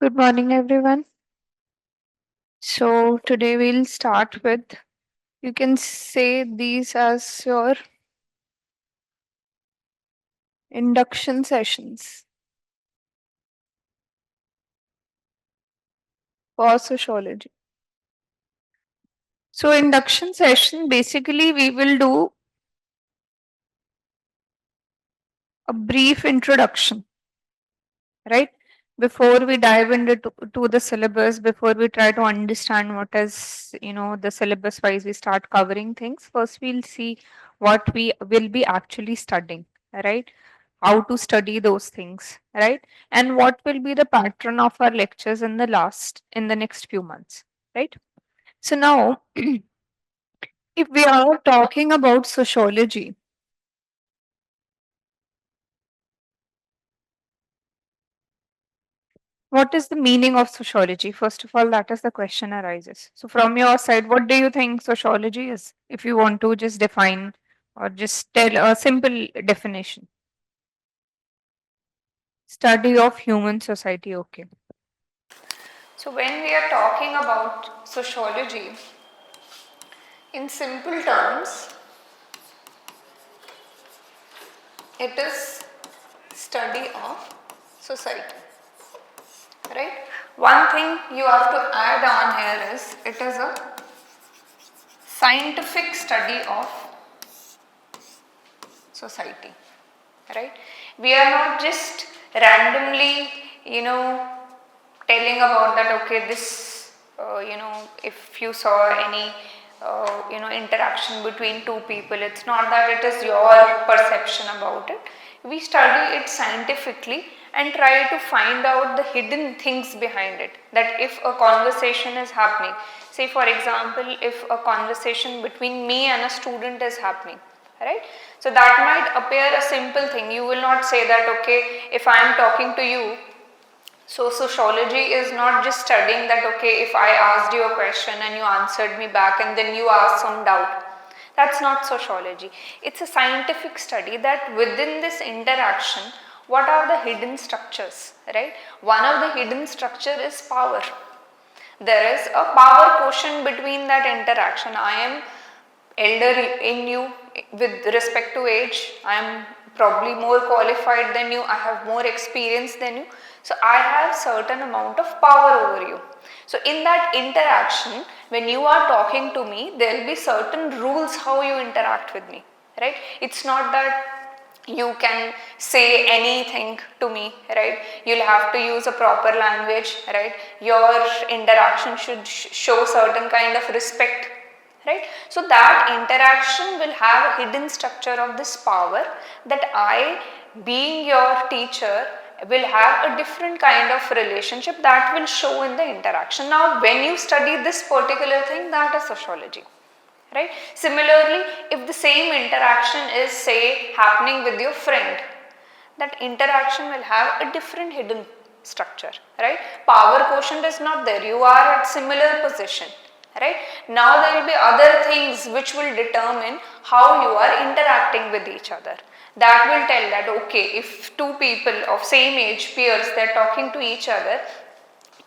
Good morning, everyone. So, today we'll start with you can say these as your induction sessions for sociology. So, induction session basically we will do a brief introduction, right? Before we dive into to the syllabus, before we try to understand what is, the syllabus wise, we start covering things. First, we'll see what we will be actually studying, right? How to study those things, right? And what will be the pattern of our lectures in the next few months, right? So now, if we are talking about sociology, what is the meaning of sociology? First of all, that is the question arises. So, from your side, what do you think sociology is? If you want to just define or just tell a simple definition, study of human society. Okay. So, when we are talking about sociology, in simple terms, it is study of society, right? One thing you have to add on here is it is a scientific study of society, right? We are not just randomly, telling about that, okay, this, if you saw any, interaction between two people, it's not that it is your perception about it. We study it scientifically and try to find out the hidden things behind it. That if a conversation is happening, say for example, if a conversation between me and a student is happening, right? So that might appear a simple thing. You will not say that, okay, if I am talking to you, so sociology is not just studying that, okay, if I asked you a question and you answered me back and then you asked some doubt. That's not sociology. It's a scientific study that within this interaction, what are the hidden structures, right? One of the hidden structure is power. There is a power quotient between that interaction. I am elder in you with respect to age. I am probably more qualified than you. I have more experience than you. So I have certain amount of power over you. So in that interaction, when you are talking to me, there will be certain rules how you interact with me, right? It's not that you can say anything to me, right? You'll have to use a proper language, right? Your interaction should show certain kind of respect, right? So that interaction will have a hidden structure of this power, that I, being your teacher, will have a different kind of relationship that will show in the interaction. Now when you study this particular thing, that is sociology, right? Similarly, if the same interaction is, say, happening with your friend, that interaction will have a different hidden structure, right? Power quotient is not there. You are at similar position, right? Now there will be other things which will determine how you are interacting with each other. That will tell that, okay, if two people of same age, peers, they are talking to each other,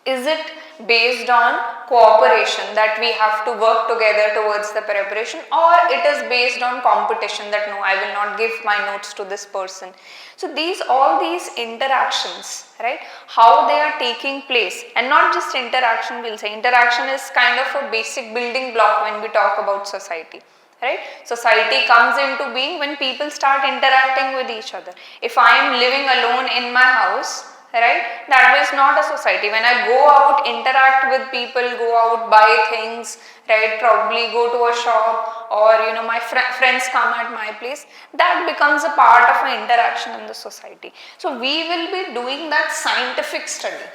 is it based on cooperation, that we have to work together towards the preparation, or it is based on competition, that no, I will not give my notes to this person. So all these interactions, right, how they are taking place, and not just interaction, we'll say interaction is kind of a basic building block when we talk about society, right? Society comes into being when people start interacting with each other. If I am living alone in my house, right, that is not a society. When I go out, interact with people, go out, buy things, right, probably go to a shop, or my friends come at my place, that becomes a part of an interaction in the society. So we will be doing that scientific study,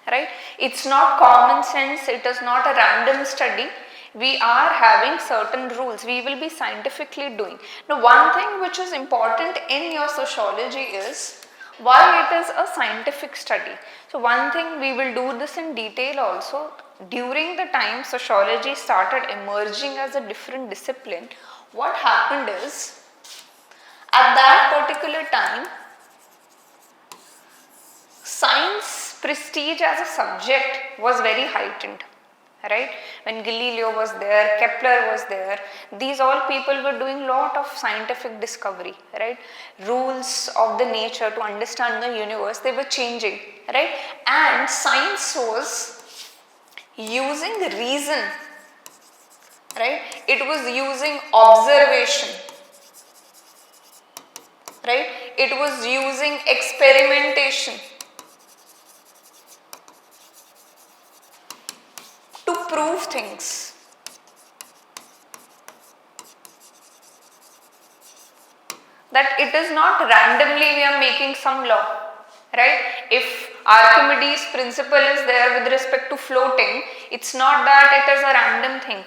right? It's not common sense, it is not a random study. We are having certain rules, we will be scientifically doing. Now one thing which is important in your sociology is why it is a scientific study. So one thing, we will do this in detail also. During the time sociology started emerging as a different discipline, what happened is, at that particular time, science prestige as a subject was very heightened, right? When Galileo was there, Kepler was there, these all people were doing lot of scientific discovery, right? Rules of the nature to understand the universe, they were changing, right? And science was using reason, right? It was using observation, right? It was using experimentation to prove things. That it is not randomly we are making some law, right? If Archimedes' principle is there with respect to floating, it's not that it is a random thing.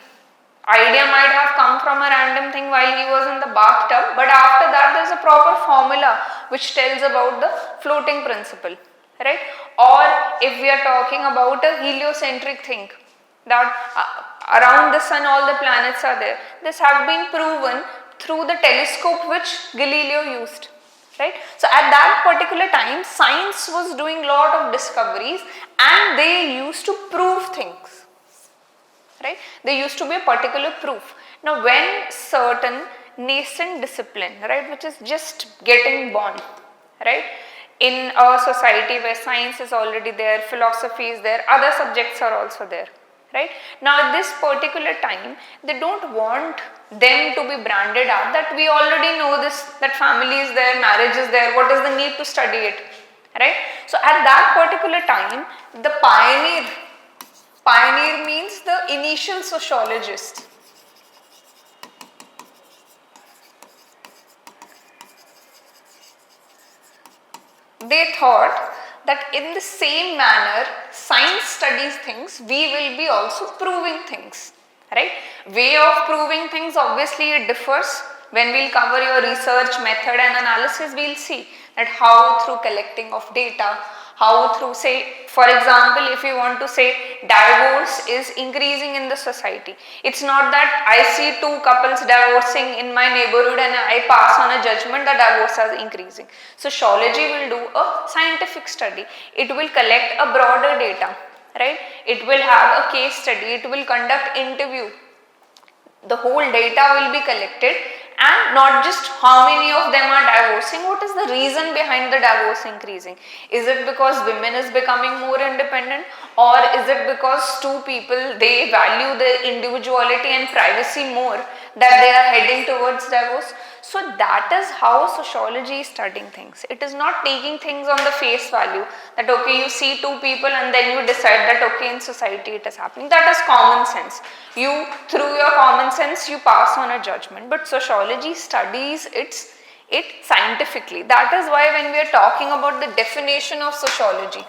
Idea might have come from a random thing while he was in the bathtub, but after that there is a proper formula which tells about the floating principle, right? Or if we are talking about a heliocentric thing, that around the sun all the planets are there. This have been proven through the telescope which Galileo used, right? So at that particular time science was doing lot of discoveries and they used to prove things, right? There used to be a particular proof. Now when certain nascent discipline, right, which is just getting born, right, in a society where science is already there, philosophy is there, other subjects are also there, right? Now at this particular time they don't want them to be branded out that we already know this, that family is there, marriage is there, what is the need to study it, right? So at that particular time the pioneer means the initial sociologist, they thought that in the same manner science studies things, we will be also proving things, right? Way of proving things, obviously it differs. When we'll cover your research method and analysis, we'll see that how through collecting of data, how through, say, for example, if you want to say divorce is increasing in the society, it's not that I see two couples divorcing in my neighborhood and I pass on a judgment that divorce is increasing. Sociology will do a scientific study, it will collect a broader data, right? It will have a case study, it will conduct interview, the whole data will be collected, and not just how many of them are divorcing, what is the reason behind the divorce increasing? Is it because women is becoming more independent, or is it because two people they value their individuality and privacy more that they are heading towards divorce? So that is how sociology is studying things. It is not taking things on the face value that okay, you see two people and then you decide that okay, in society it is happening. That is common sense. You, through your common sense, you pass on a judgment, but sociology studies it scientifically. That is why when we are talking about the definition of sociology,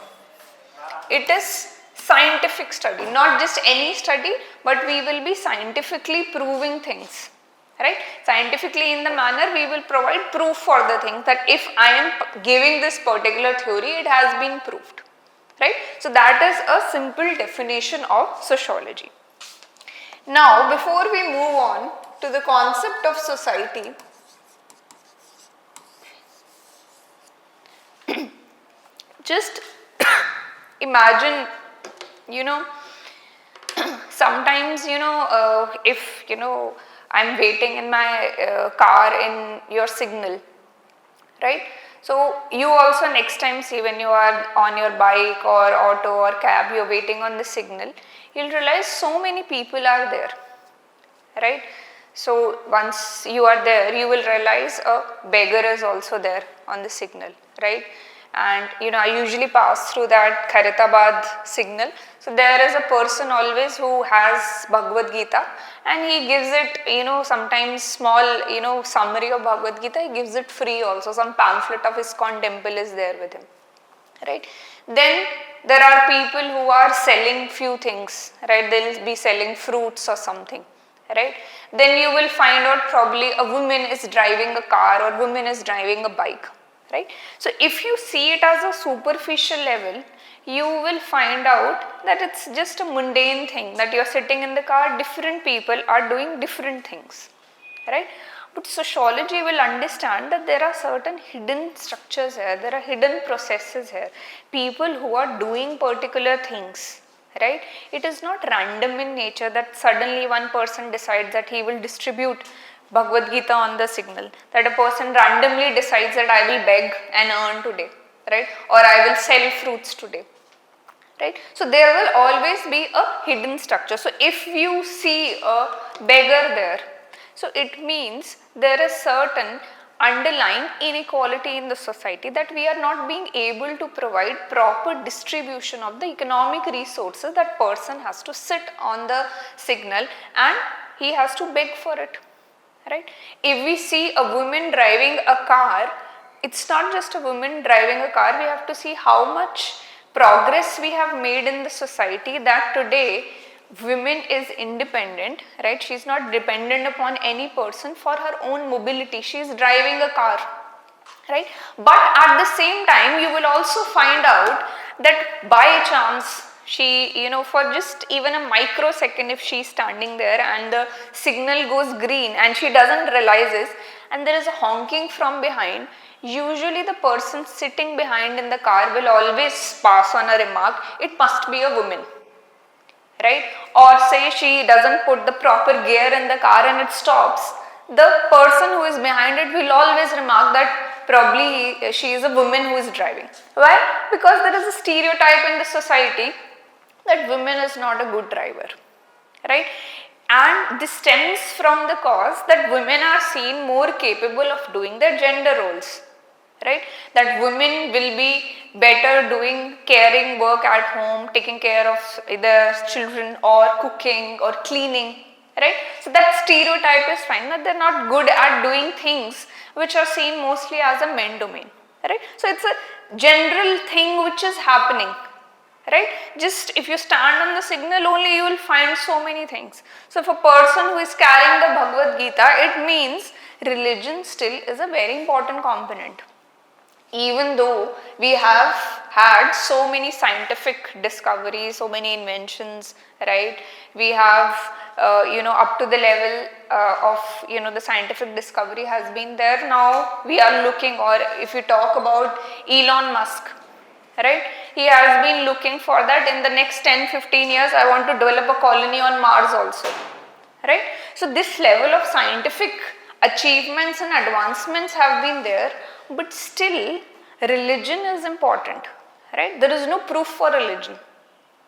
it is scientific study, not just any study, but we will be scientifically proving things, right? Scientifically, in the manner we will provide proof for the thing that if I am giving this particular theory, it has been proved, right? So that is a simple definition of sociology. Now, before we move on to the concept of society, just imagine, sometimes, if, I'm waiting in my car in your signal, right? So you also next time see when you are on your bike or auto or cab, you're waiting on the signal, you'll realize so many people are there, right? So once you are there, you will realize a beggar is also there on the signal, right? And I usually pass through that Khairatabad signal. So there is a person always who has Bhagavad Gita, and he gives it, sometimes small, summary of Bhagavad Gita, he gives it free also. Some pamphlet of ISKCON temple is there with him, right? Then there are people who are selling few things, right? They'll be selling fruits or something, right? Then you will find out probably a woman is driving a car or woman is driving a bike, right? So if you see it as a superficial level, you will find out that it's just a mundane thing, that you're sitting in the car, different people are doing different things, right? But sociology will understand that there are certain hidden structures here, there are hidden processes here, people who are doing particular things, right? It is not random in nature that suddenly one person decides that he will distribute Bhagavad Gita on the signal, that a person randomly decides that I will beg and earn today, right? Or I will sell fruits today. Right? So there will always be a hidden structure. So if you see a beggar there, so it means there is certain underlying inequality in the society, that we are not being able to provide proper distribution of the economic resources. That person has to sit on the signal and he has to beg for it, right? If we see a woman driving a car, it's not just a woman driving a car, we have to see how much progress we have made in the society, that today women is independent, right? She is not dependent upon any person for her own mobility. She is driving a car, right? But at the same time, you will also find out that by chance she, for just even a microsecond, if she is standing there and the signal goes green and she doesn't realize this, and there is a honking from behind, usually the person sitting behind in the car will always pass on a remark, it must be a woman, right? Or say she doesn't put the proper gear in the car and it stops, the person who is behind it will always remark that probably she is a woman who is driving. Why? Because there is a stereotype in the society that women is not a good driver, right? And this stems from the cause that women are seen more capable of doing their gender roles, right? That women will be better doing caring work at home, taking care of either children or cooking or cleaning, right? So that stereotype is fine, that they are not good at doing things which are seen mostly as a men domain, right? So it's a general thing which is happening, right? Just if you stand on the signal only, you will find so many things. So if a person who is carrying the Bhagavad Gita, it means religion still is a very important component. Even though we have had so many scientific discoveries, so many inventions, right? We have, up to the level of, the scientific discovery has been there. Now we are looking, or if you talk about Elon Musk, right? He has been looking for that in the next 10-15 years, I want to develop a colony on Mars also, right? So this level of scientific achievements and advancements have been there, but still religion is important, right? There is no proof for religion,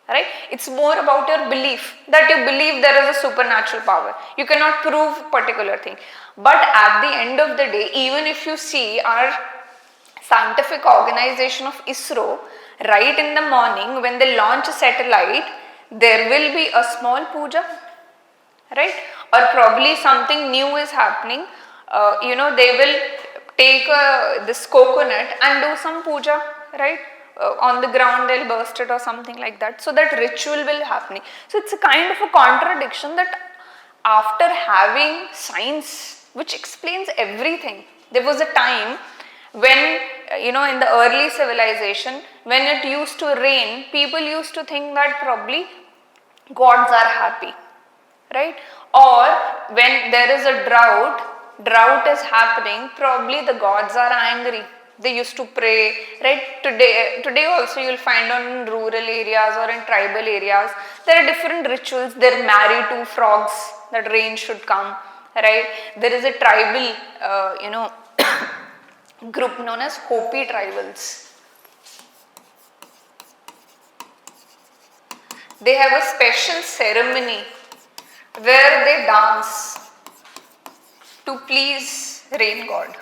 right? It's more about your belief, that you believe there is a supernatural power. You cannot prove particular thing. But at the end of the day, even if you see our scientific organization of ISRO, right in the morning when they launch a satellite, there will be a small puja, right? Or probably something new is happening, they will take this coconut and do some puja, right? On the ground they'll burst it or something like that. So that ritual will happening. So it's a kind of a contradiction that after having science which explains everything, there was a time when, in the early civilization, when it used to rain, people used to think that probably gods are happy, right? Or when there is a drought is happening, probably the gods are angry. They used to pray, right? Today also you will find on rural areas or in tribal areas, there are different rituals. They marry two frogs that rain should come, right? There is a tribal, group known as Hopi tribals. They have a special ceremony where they dance to please rain god,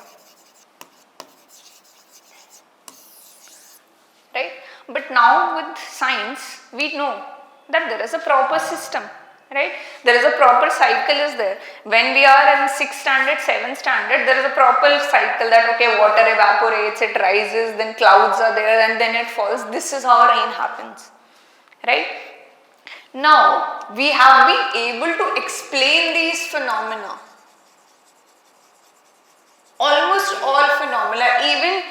right? But now with science, we know that there is a proper system, right? There is a proper cycle is there. When we are in 6th standard, 7th standard, there is a proper cycle that, okay, water evaporates, it rises, then clouds are there and then it falls. This is how rain happens, right? Now, we have been able to explain these phenomena. Almost all phenomena, even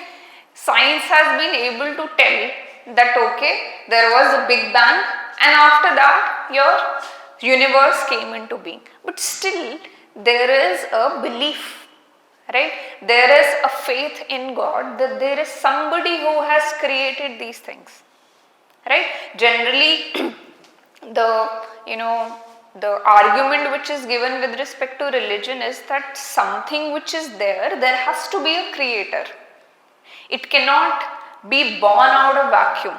science has been able to tell that, okay, there was a big bang and after that your universe came into being. But still there is a belief right? There is a faith in God that there is somebody who has created these things, right? Generally, the the argument which is given with respect to religion is that something which is there has to be a creator. It cannot be born out of vacuum,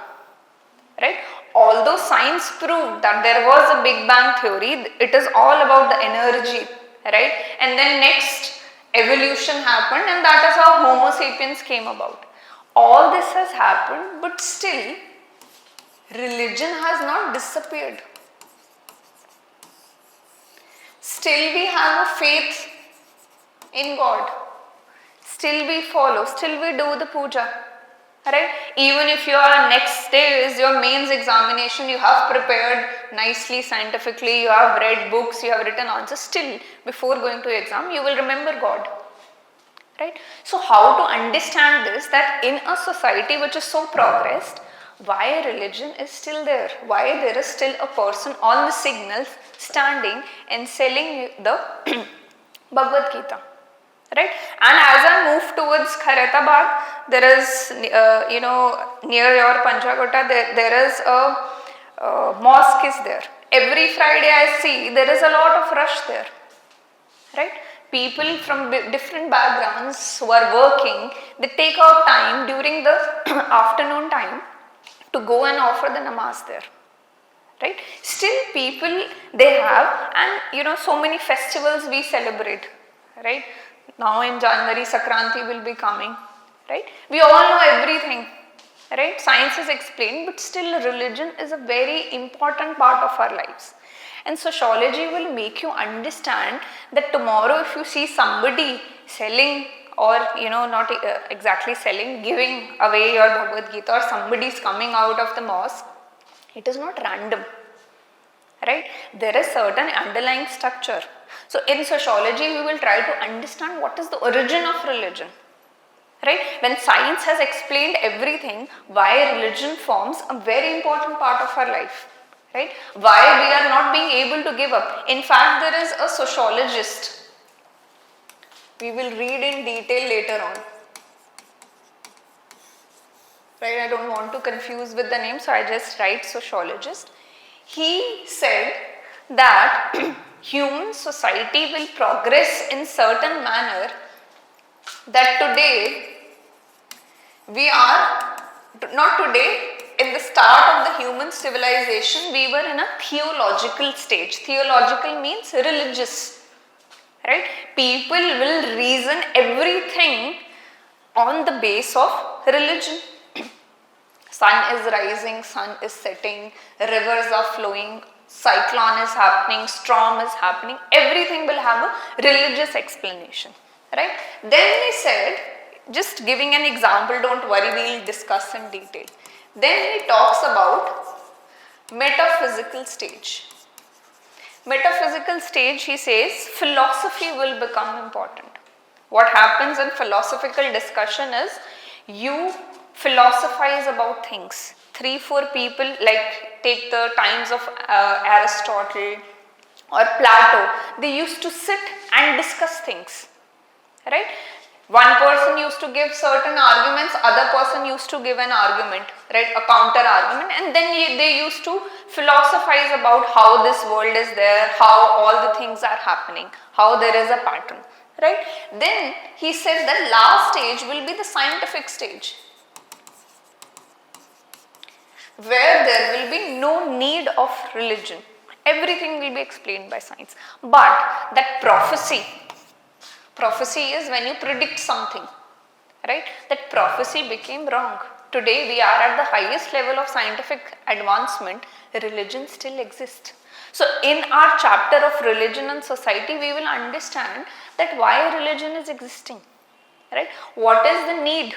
right? Although science proved that there was a Big Bang theory, it is all about the energy, right? And then next evolution happened, and that is how Homo sapiens came about. All this has happened, but still religion has not disappeared. Still we have a faith in God. Still we follow, still we do the puja, right? Even if your next day is your mains examination, you have prepared nicely scientifically, you have read books, you have written answers, still before going to exam you will remember God, right? So how to understand this, that in a society which is so progressed, why religion is still there, why there is still a person on the signals standing and selling the Bhagavad Gita, right? And as I move towards Khairatabad, there is near your Panchagota, there is a mosque is there. Every Friday I see there is a lot of rush there, right? People from different backgrounds who are working, they take out time during the afternoon time to go and offer the namaz there, right? Still people they have, and so many festivals we celebrate, right? Now in January Sankranti will be coming, right? We all know everything, right? Science is explained, but still religion is a very important part of our lives. And sociology will make you understand that tomorrow if you see somebody selling, or not exactly selling, giving away your Bhagavad Gita, or somebody is coming out of the mosque, it is not random, right? There is certain underlying structure. So in sociology we will try to understand what is the origin of religion, right? When science has explained everything, why religion forms a very important part of our life, right? Why we are not being able to give up. In fact, there is a sociologist, we will read in detail later on, right? I don't want to confuse with the name, so I just write sociologist. He said that human society will progress in certain manner that today we are, not today, in the start of the human civilization we were in a theological stage. Theological means religious, right? People will reason everything on the base of religion. Sun is rising, sun is setting, rivers are flowing, cyclone is happening, storm is happening, everything will have a religious explanation, right? Then he said, just giving an example, don't worry, we will discuss in detail. Then he talks about metaphysical stage. Metaphysical stage, he says, philosophy will become important. What happens in philosophical discussion is, you philosophize about things. 3-4 people, like take the times of Aristotle or Plato, they used to sit and discuss things, right? One person used to give certain arguments, other person used to give an argument, right? A counter argument, and then they used to philosophize about how this world is there, how all the things are happening, how there is a pattern, right? Then he says that last stage will be the scientific stage, where there will be no need of religion. Everything will be explained by science. But that prophecy is when you predict something, right? That prophecy became wrong. Today we are at the highest level of scientific advancement, religion still exists. So in our chapter of religion and society, we will understand that why religion is existing, right? What is the need,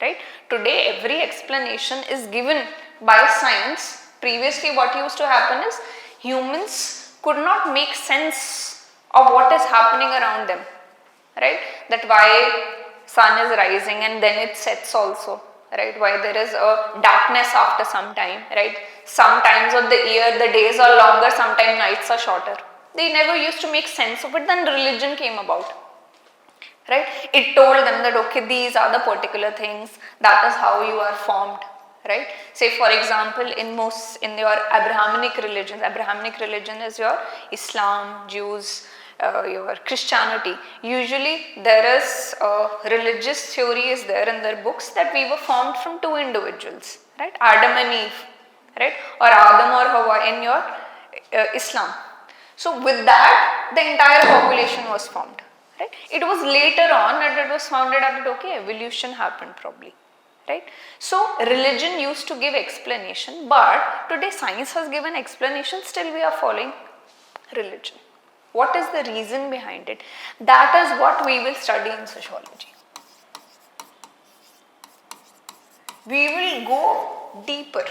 right? Today every explanation is given by science. Previously what used to happen is, humans could not make sense of what is happening around them, right? That why sun is rising and then it sets also, right? Why there is a darkness after some time, right? Sometimes of the year the days are longer, sometimes nights are shorter. They never used to make sense of it. Then religion came about, right? It told them that okay, these are the particular things, that is how you are formed, right? Say for example, in your Abrahamic religion is your Islam, Jews, your Christianity. Usually there is religious theory is there in their books that we were formed from two individuals, right? Adam and Eve, right? Or Adam or Hawa in your Islam. So with that, the entire population was formed, right? It was later on that it was founded out that okay, evolution happened probably, right? So religion used to give explanation, but today science has given explanation, still we are following religion. What is the reason behind it? That is what we will study in sociology. We will go deeper.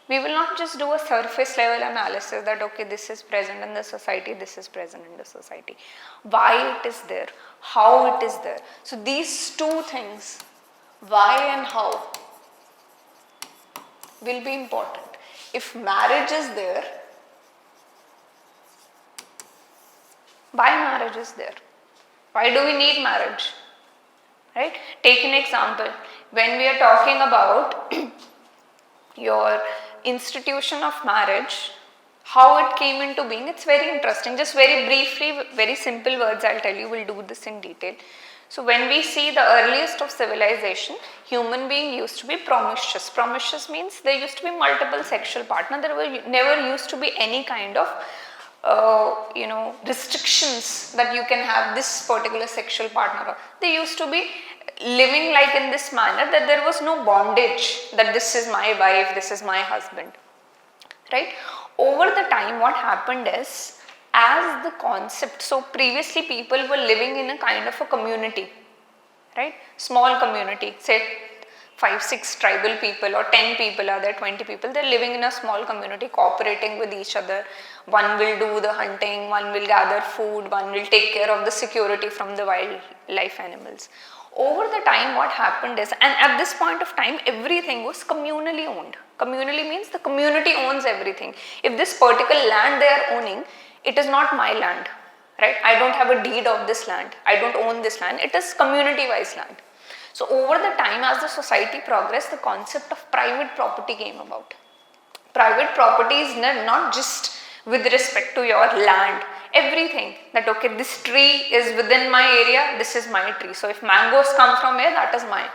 We will not just do a surface level analysis that okay, this is present in the society, this is present in the society. Why it is there, how it is there. So these two things, why and how, will be important. If marriage is there, why marriage is there? Why do we need marriage? Right? Take an example. When we are talking about your institution of marriage, how it came into being, it's very interesting. Just very briefly, very simple words I'll tell you, we'll do this in detail. So when we see the earliest of civilization, human being used to be promiscuous. Promiscuous means there used to be multiple sexual partners. There never used to be any kind of restrictions that you can have this particular sexual partner. They used to be living like in this manner that there was no bondage that this is my wife, this is my husband, right? Over the time what happened is, as the concept, so previously people were living in a kind of a community, right? Small community, say 5-6 tribal people or 10 people are there, 20 people, they're living in a small community cooperating with each other. One will do the hunting, one will gather food, one will take care of the security from the wildlife animals. Over the time what happened is, and at this point of time everything was communally owned. Communally means the community owns everything. If this particular land they are owning, it is not my land, right? I don't have a deed of this land, I don't own this land, it is community wise land. So over the time as the society progressed, the concept of private property came about. Private property is not just with respect to your land, everything that okay, this tree is within my area, this is my tree. So if mangoes come from here, that is mine.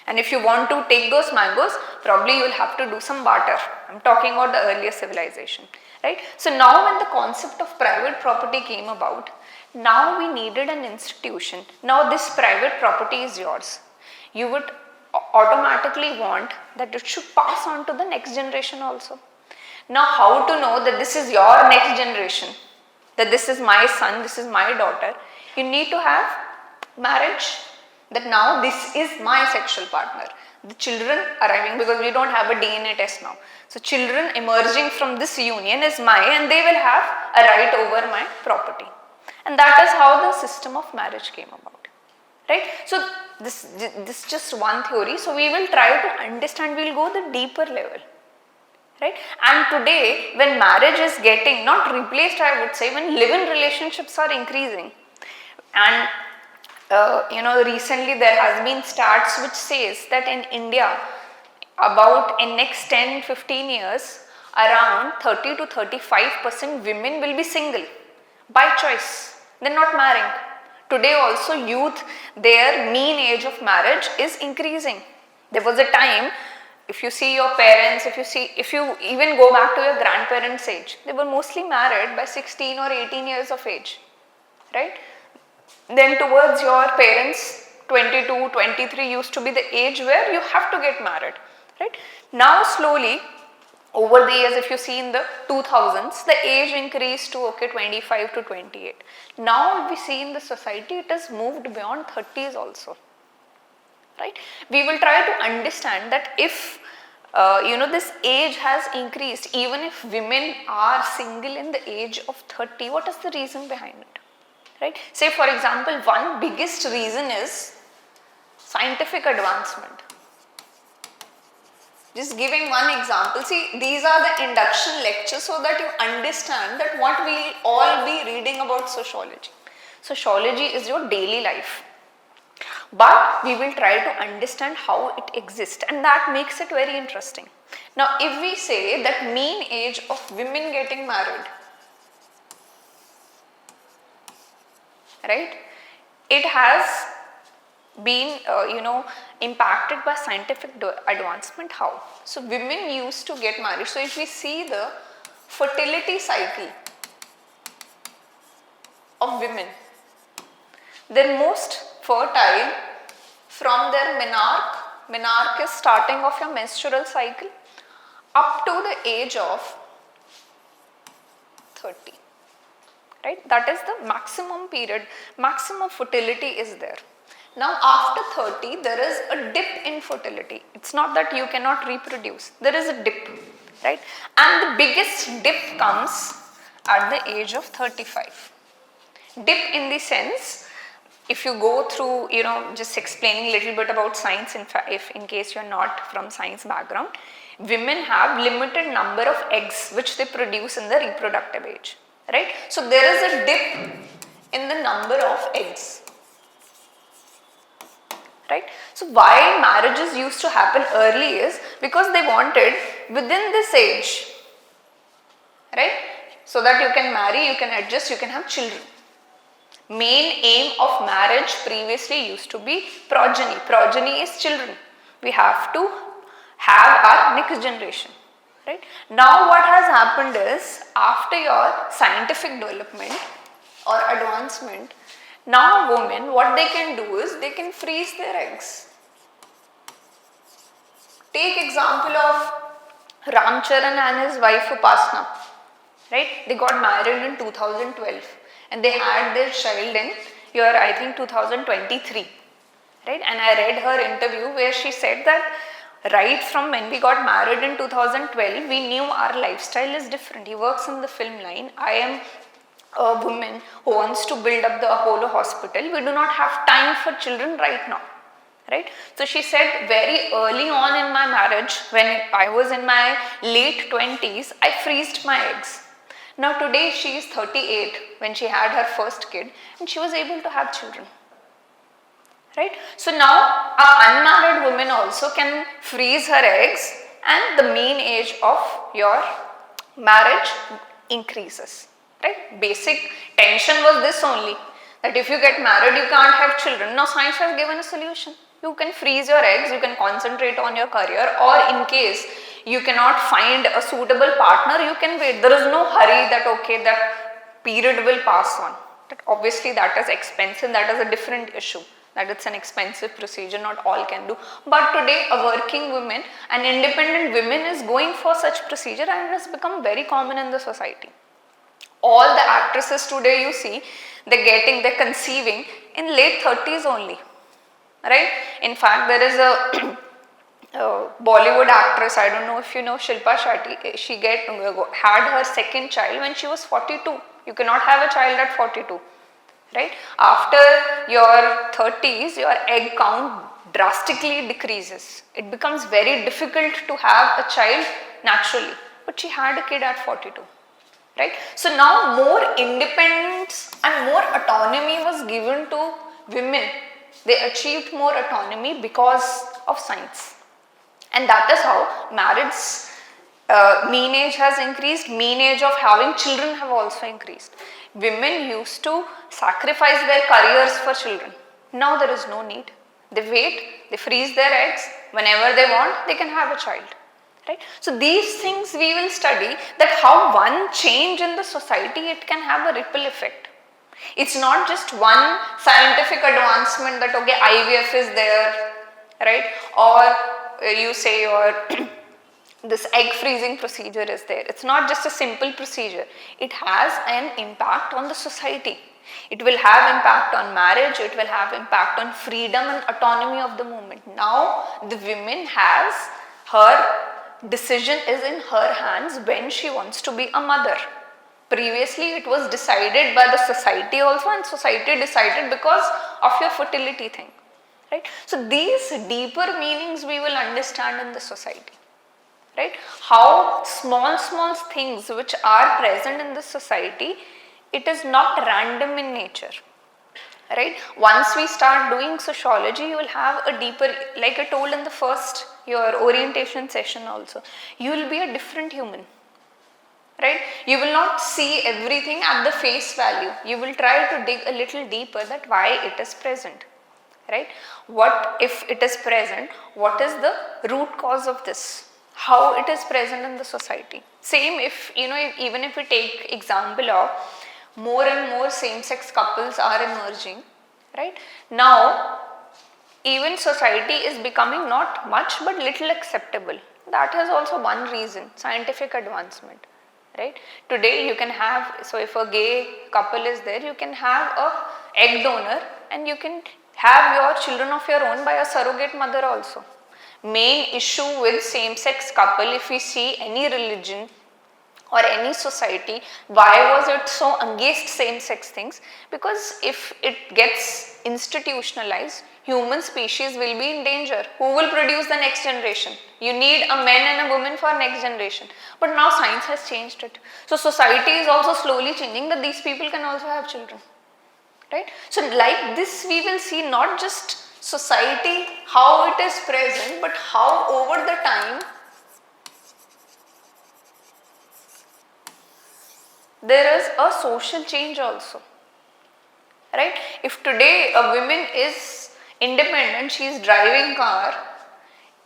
And if you want to take those mangoes, probably you will have to do some barter. I am talking about the earlier civilization, right? So now when the concept of private property came about, now we needed an institution. Now this private property is yours. You would automatically want that it should pass on to the next generation also. Now how to know that this is your next generation, that this is my son, this is my daughter? You need to have marriage, that now this is my sexual partner. The children arriving, because we don't have a DNA test now. So children emerging from this union is mine and they will have a right over my property. And that is how the system of marriage came about, right? So this is just one theory. So we will try to understand, we will go the deeper level, right? And today when marriage is getting not replaced, I would say, when live-in relationships are increasing, and recently there has been stats which says that in India, about in next 10-15 years, around 30 to 35% women will be single by choice. They are not marrying. Today also youth, their mean age of marriage is increasing. There was a time, if you see your parents, if you even go back to your grandparents' age, they were mostly married by 16 or 18 years of age, right? Then towards your parents, 22, 23 used to be the age where you have to get married, right? Now slowly, over the years, if you see in the 2000s, the age increased to 25 to 28. Now if we see in the society, it has moved beyond 30s also, right? We will try to understand that if this age has increased, even if women are single in the age of 30, what is the reason behind it, right? Say for example, one biggest reason is scientific advancement. Just giving one example, see, these are the induction lectures so that you understand that what we will all be reading about sociology. Sociology is your daily life. But we will try to understand how it exists, and that makes it very interesting. Now, if we say that mean age of women getting married, right, it has been impacted by scientific advancement. How? So women used to get married. So if we see the fertility cycle of women, they're most fertile from their menarche is starting of your menstrual cycle up to the age of 30, right? That is the maximum period, maximum fertility is there. Now after 30 there is a dip in fertility. It's not that you cannot reproduce, there is a dip, right? And the biggest dip comes at the age of 35. Dip in the sense, if you go through, just explaining a little bit about science, if in case you're not from science background, women have limited number of eggs which they produce in the reproductive age, right? So there is a dip in the number of eggs, right? So why marriages used to happen early is because they wanted within this age, right? So that you can marry, you can adjust, you can have children. Main aim of marriage previously used to be progeny. Progeny is children. We have to have our next generation, right? Now what has happened is, after your scientific development or advancement, now women, what they can do is they can freeze their eggs. Take example of Ramcharan and his wife Upasna, right? They got married in 2012 and they had their child in year, I think 2023, right? And I read her interview where she said that right from when we got married in 2012, we knew our lifestyle is different. He works in the film line. I am a woman who wants to build up the Apollo hospital. We do not have time for children right now, right? So she said very early on in my marriage, when I was in my late 20s, I freezed my eggs. Now today she is 38 when she had her first kid and she was able to have children, right? So now an unmarried woman also can freeze her eggs and the mean age of your marriage increases, right? Basic tension was this only, that if you get married you can't have children. Now science has given a solution. You can freeze your eggs, you can concentrate on your career, or in case you cannot find a suitable partner, you can wait. There is no hurry that okay, that period will pass on. That obviously that is expensive, that is a different issue. That it's an expensive procedure, not all can do. But today a working woman, an independent woman is going for such procedure and it has become very common in the society. All the actresses today you see, they're conceiving in late 30s only, right? In fact, there is a Bollywood actress, I don't know if you know Shilpa Bhatti, she had her second child when she was 42. You cannot have a child at 42, right? After your 30s, your egg count drastically decreases. It becomes very difficult to have a child naturally, but she had a kid at 42, right? So now more independence and more autonomy was given to women. They achieved more autonomy because of science. And that is how marriage mean age has increased, mean age of having children have also increased. Women used to sacrifice their careers for children. Now there is no need. They wait, they freeze their eggs, whenever they want, they can have a child. Right? So these things we will study, that how one change in the society, it can have a ripple effect. It's not just one scientific advancement that okay, IVF is there, right? Or you say your this egg freezing procedure is there. It's not just a simple procedure. It has an impact on the society. It will have impact on marriage. It will have impact on freedom and autonomy of the movement. Now the woman has, her decision is in her hands when she wants to be a mother. Previously it was decided by the society also, and society decided because of your fertility thing. Right? So these deeper meanings we will understand in the society, right? How small things which are present in the society, it is not random in nature. right? Once we start doing sociology, you will have a deeper, like I told in the first your orientation session also, you will be a different human, right? You will not see everything at the face value. You will try to dig a little deeper that why it is present, right? What if it is present, what is the root cause of this, how it is present in the society. Same if, even if we take example of more and more same sex couples are emerging, right? Now even society is becoming not much but little acceptable. That is also one reason, scientific advancement, right? Today you can have, so if a gay couple is there, you can have a egg donor and you can have your children of your own by a surrogate mother also. Main issue with same sex couple, if we see any religion or any society, why was it so against same sex things? Because if it gets institutionalized, human species will be in danger. Who will produce the next generation? You need a man and a woman for next generation. But now science has changed it. So society is also slowly changing that these people can also have children, right? So like this we will see not just society, how it is present, but how over the time there is a social change also, right? If today a woman is independent, she is driving car,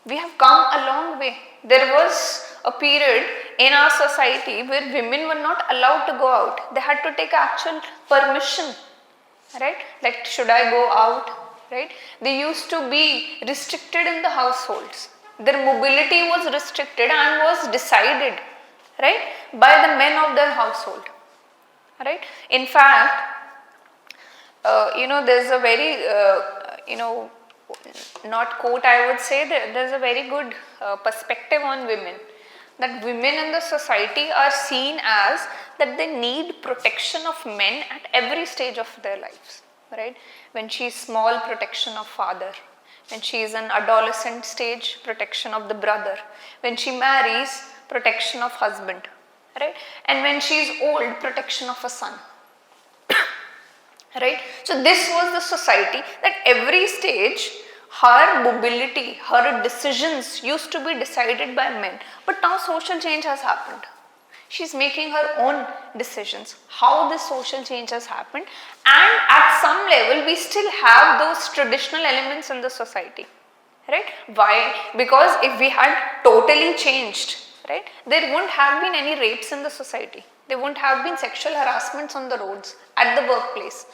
we have come a long way. There was a period in our society where women were not allowed to go out. They had to take actual permission, right? Like, should I go out, right? They used to be restricted in the households. Their mobility was restricted and was decided, right, by the men of their household, right? In fact, there's a very, not quote, I would say, there's a very good perspective on women, that women in the society are seen as that they need protection of men at every stage of their lives, right? When she is small, protection of father. When she is an adolescent stage, protection of the brother. When she marries, protection of husband, right? And when she is old, protection of a son, right? So this was the society, that every stage her mobility, her decisions used to be decided by men. But now social change has happened. She's making her own decisions. How this social change has happened, and at some level we still have those traditional elements in the society, right? Why? Because if we had totally changed, right, there wouldn't have been any rapes in the society. There wouldn't have been sexual harassments on the roads, at the workplace.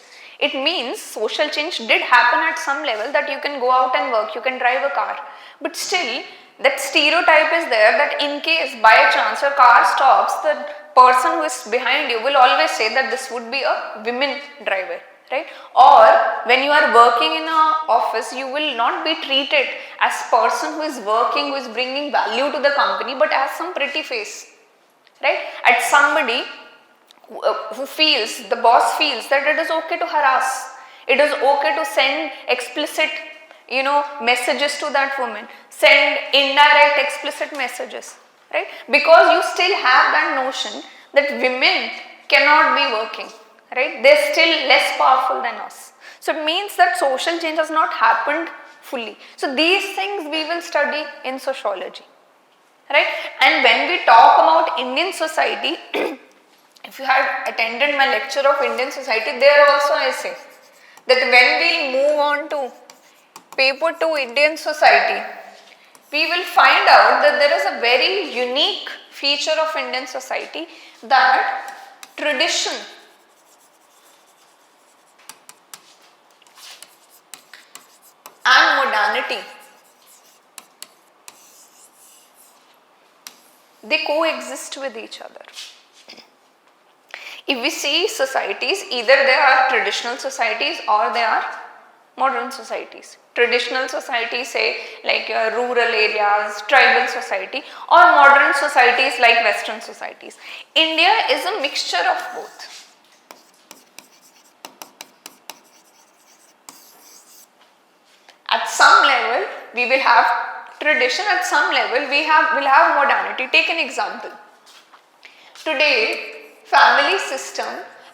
It means social change did happen at some level, that you can go out and work, you can drive a car, but still that stereotype is there that in case by chance your car stops, the person who is behind you will always say that this would be a women driver, right? Or when you are working in an office, you will not be treated as person who is working, who is bringing value to the company, but as some pretty face, right? At somebody who feels, the boss feels that it is okay to harass, it is okay to send explicit, messages to that woman, send indirect explicit messages, right? Because you still have that notion that women cannot be working, right? They're still less powerful than us. So it means that social change has not happened fully. So these things we will study in sociology, right? And when we talk about Indian society, if you had attended my lecture of Indian society, there also I say that when we move on to paper 2 Indian society, we will find out that there is a very unique feature of Indian society, that tradition and modernity, they coexist with each other. If we see societies, either they are traditional societies or they are modern societies. Traditional societies, say like rural areas, tribal society, or modern societies like Western societies. India is a mixture of both. At some level, we will have tradition, at some level will have modernity. Take an example. Today, family system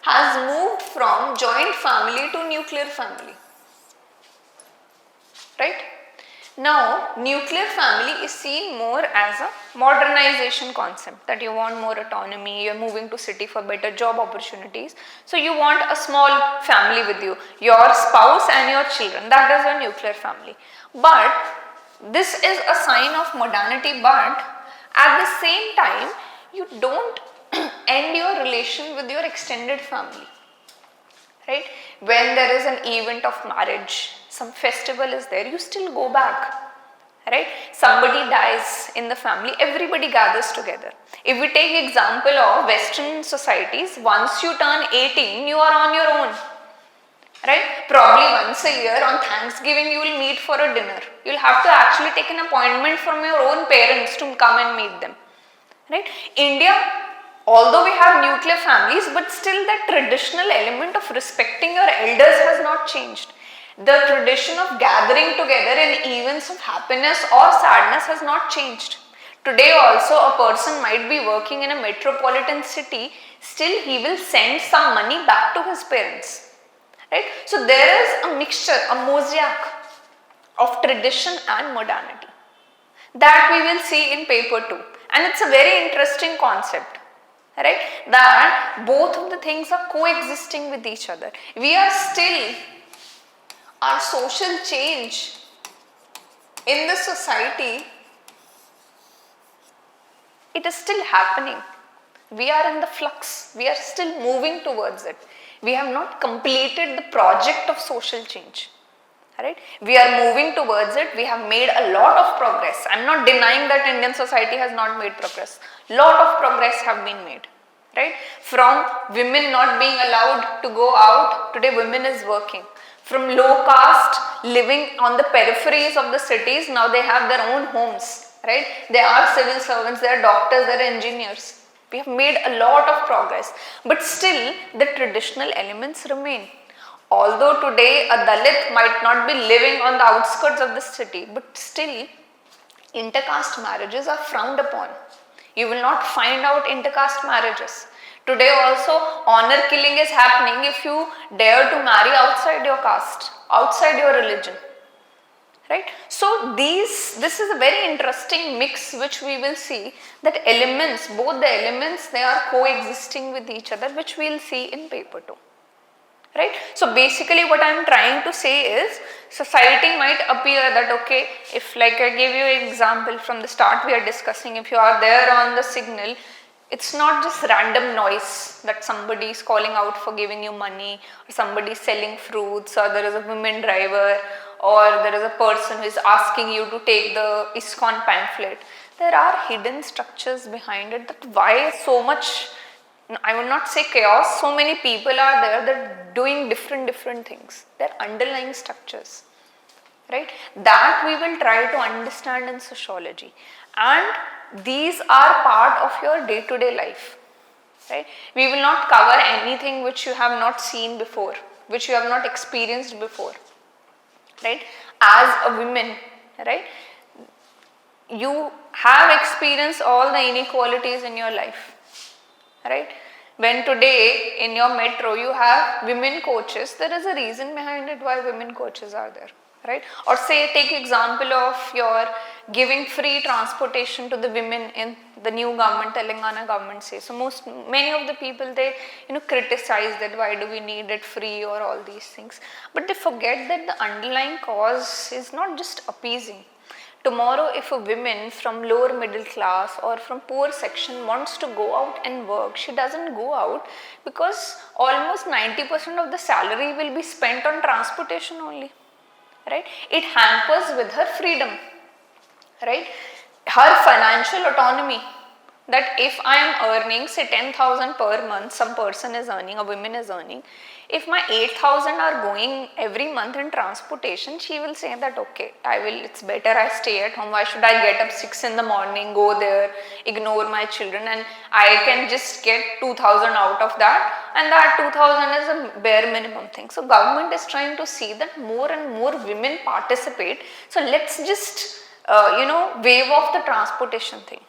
has moved from joint family to nuclear family, right? Now, nuclear family is seen more as a modernization concept, that you want more autonomy, you are moving to city for better job opportunities. So, you want a small family with you, your spouse and your children, that is your nuclear family. But this is a sign of modernity, but at the same time, you don't end your relation with your extended family, right? When there is an event of marriage, some festival is there, you still go back, right? Somebody dies in the family, everybody gathers together. If we take example of Western societies, once you turn 18, you are on your own, right? Probably once a year on Thanksgiving you will meet for a dinner. You will have to actually take an appointment from your own parents to come and meet them, right? India, although we have nuclear families, but still that traditional element of respecting your elders has not changed. The tradition of gathering together in events of happiness or sadness has not changed. Today also a person might be working in a metropolitan city, still he will send some money back to his parents, right? So there is a mixture, a mosaic of tradition and modernity that we will see in paper 2, and it's a very interesting concept, right? That both of the things are coexisting with each other. We are still, our social change in the society, it is still happening. We are in the flux, we are still moving towards it. We have not completed the project of social change, right? We are moving towards it. We have made a lot of progress. I am not denying that Indian society has not made progress. Lot of progress have been made, right? From women not being allowed to go out, today women is working. From low caste living on the peripheries of the cities, now they have their own homes, right? They are civil servants, they are doctors, they are engineers. We have made a lot of progress, but still the traditional elements remain. Although today a Dalit might not be living on the outskirts of the city, but still intercaste marriages are frowned upon. You will not find out intercaste marriages. Today also honor killing is happening if you dare to marry outside your caste, outside your religion, right? So this is a very interesting mix which we will see, that elements, both the elements, they are coexisting with each other, which we will see in paper 2. Right? So basically what I am trying to say is, society might appear that okay, if like I gave you an example from the start we are discussing, if you are there on the signal, it's not just random noise that somebody is calling out for giving you money, or somebody is selling fruits, or there is a women driver, or there is a person who is asking you to take the ISKCON pamphlet. There are hidden structures behind it, that why so much, I would not say chaos, so many people are there that are doing different things. They are underlying structures, right? That we will try to understand in sociology, and these are part of your day-to-day life, right? We will not cover anything which you have not seen before, which you have not experienced before, right? As a woman, right, you have experienced all the inequalities in your life, right? When today in your metro you have women coaches, there is a reason behind it why women coaches are there, right? Or say, take example of your giving free transportation to the women in the new government, Telangana government says. So many of the people, they criticize that why do we need it free or all these things, but they forget that the underlying cause is not just appeasing. Tomorrow if a woman from lower middle class or from poor section wants to go out and work, she doesn't go out because almost 90% of the salary will be spent on transportation only, right? It hampers with her freedom, right? Her financial autonomy, that if I am earning say 10,000 per month, some person is earning, a woman is earning, if my 8,000 are going every month in transportation, she will say that okay, it's better I stay at home. Why should I get up 6 in the morning, go there, ignore my children, and I can just get 2,000 out of that, and that 2,000 is a bare minimum thing. So government is trying to see that more and more women participate. So let's just waive off the transportation thing,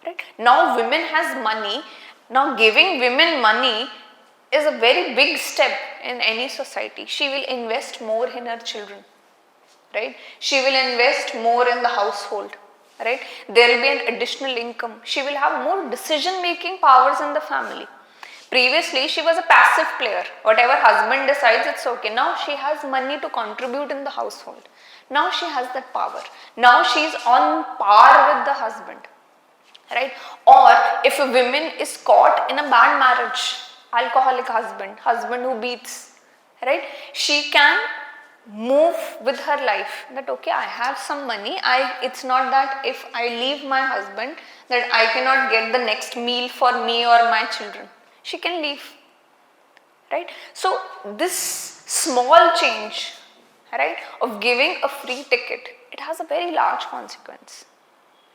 right? Now women has money. Now giving women money is a very big step in any society. She will invest more in her children, right? She will invest more in the household, right? There will be an additional income. She will have more decision making powers in the family. Previously, she was a passive player. Whatever husband decides, it's okay. Now she has money to contribute in the household. Now she has that power. Now she is on par with the husband, right? Or if a woman is caught in a bad marriage, alcoholic husband who beats, right? She can move with her life that okay, I have some money. It's not that if I leave my husband that I cannot get the next meal for me or my children. She can leave, right? So this small change, right, of giving a free ticket, it has a very large consequence,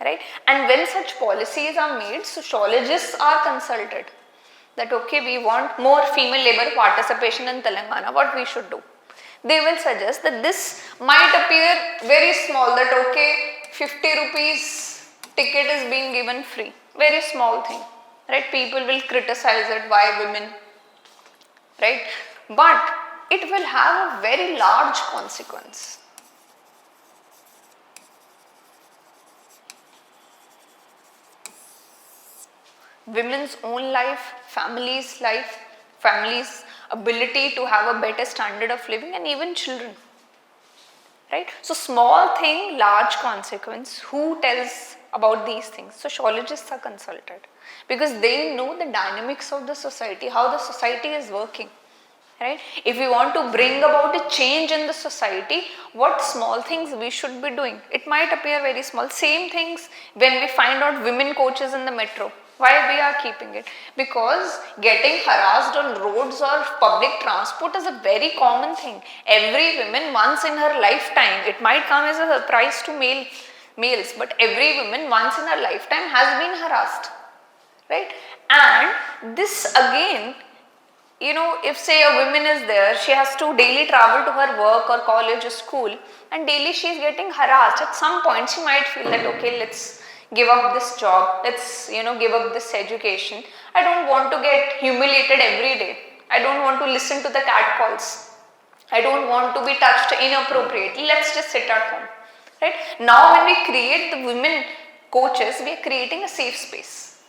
right? And when such policies are made, sociologists are consulted that okay, we want more female labor participation in Telangana, what we should do. They will suggest that this might appear very small, that okay, 50 rupees ticket is being given free, very small thing, right? People will criticize it, why women, right? But it will have a very large consequence. Women's own life, family's ability to have a better standard of living, and even children, right? So small thing, large consequence. Who tells about these things? Sociologists are consulted because they know the dynamics of the society, how the society is working, right? If we want to bring about a change in the society, what small things we should be doing? It might appear very small. Same things when we find out women coaches in the metro. Why we are keeping it? Because getting harassed on roads or public transport is a very common thing. Every woman once in her lifetime, it might come as a surprise to males, but every woman once in her lifetime has been harassed, right? And this again, if say a woman is there, she has to daily travel to her work or college or school, and daily she is getting harassed. At some point she might feel that okay, let's give up this job, let's give up this education. I don't want to get humiliated every day. I don't want to listen to the cat calls. I don't want to be touched inappropriately. Let's just sit at home, right? Now when we create the women coaches, we are creating a safe space,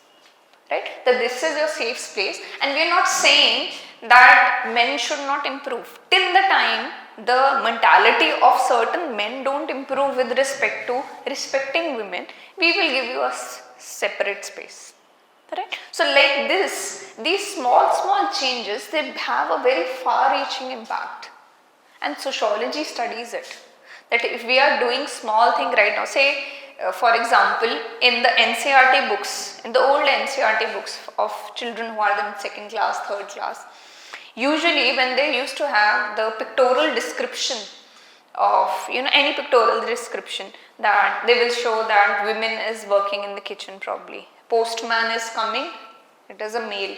right? That this is your safe space, and we are not saying that men should not improve. Till the time the mentality of certain men don't improve with respect to respecting women, we will give you a separate space, right? So like this, these small changes, they have a very far-reaching impact, and sociology studies it. That if we are doing small thing right now, say for example, in the NCERT books, in the old NCERT books of children who are in second class, third class, usually when they used to have the pictorial description of any pictorial description, that they will show that women is working in the kitchen, probably postman is coming, it is a male,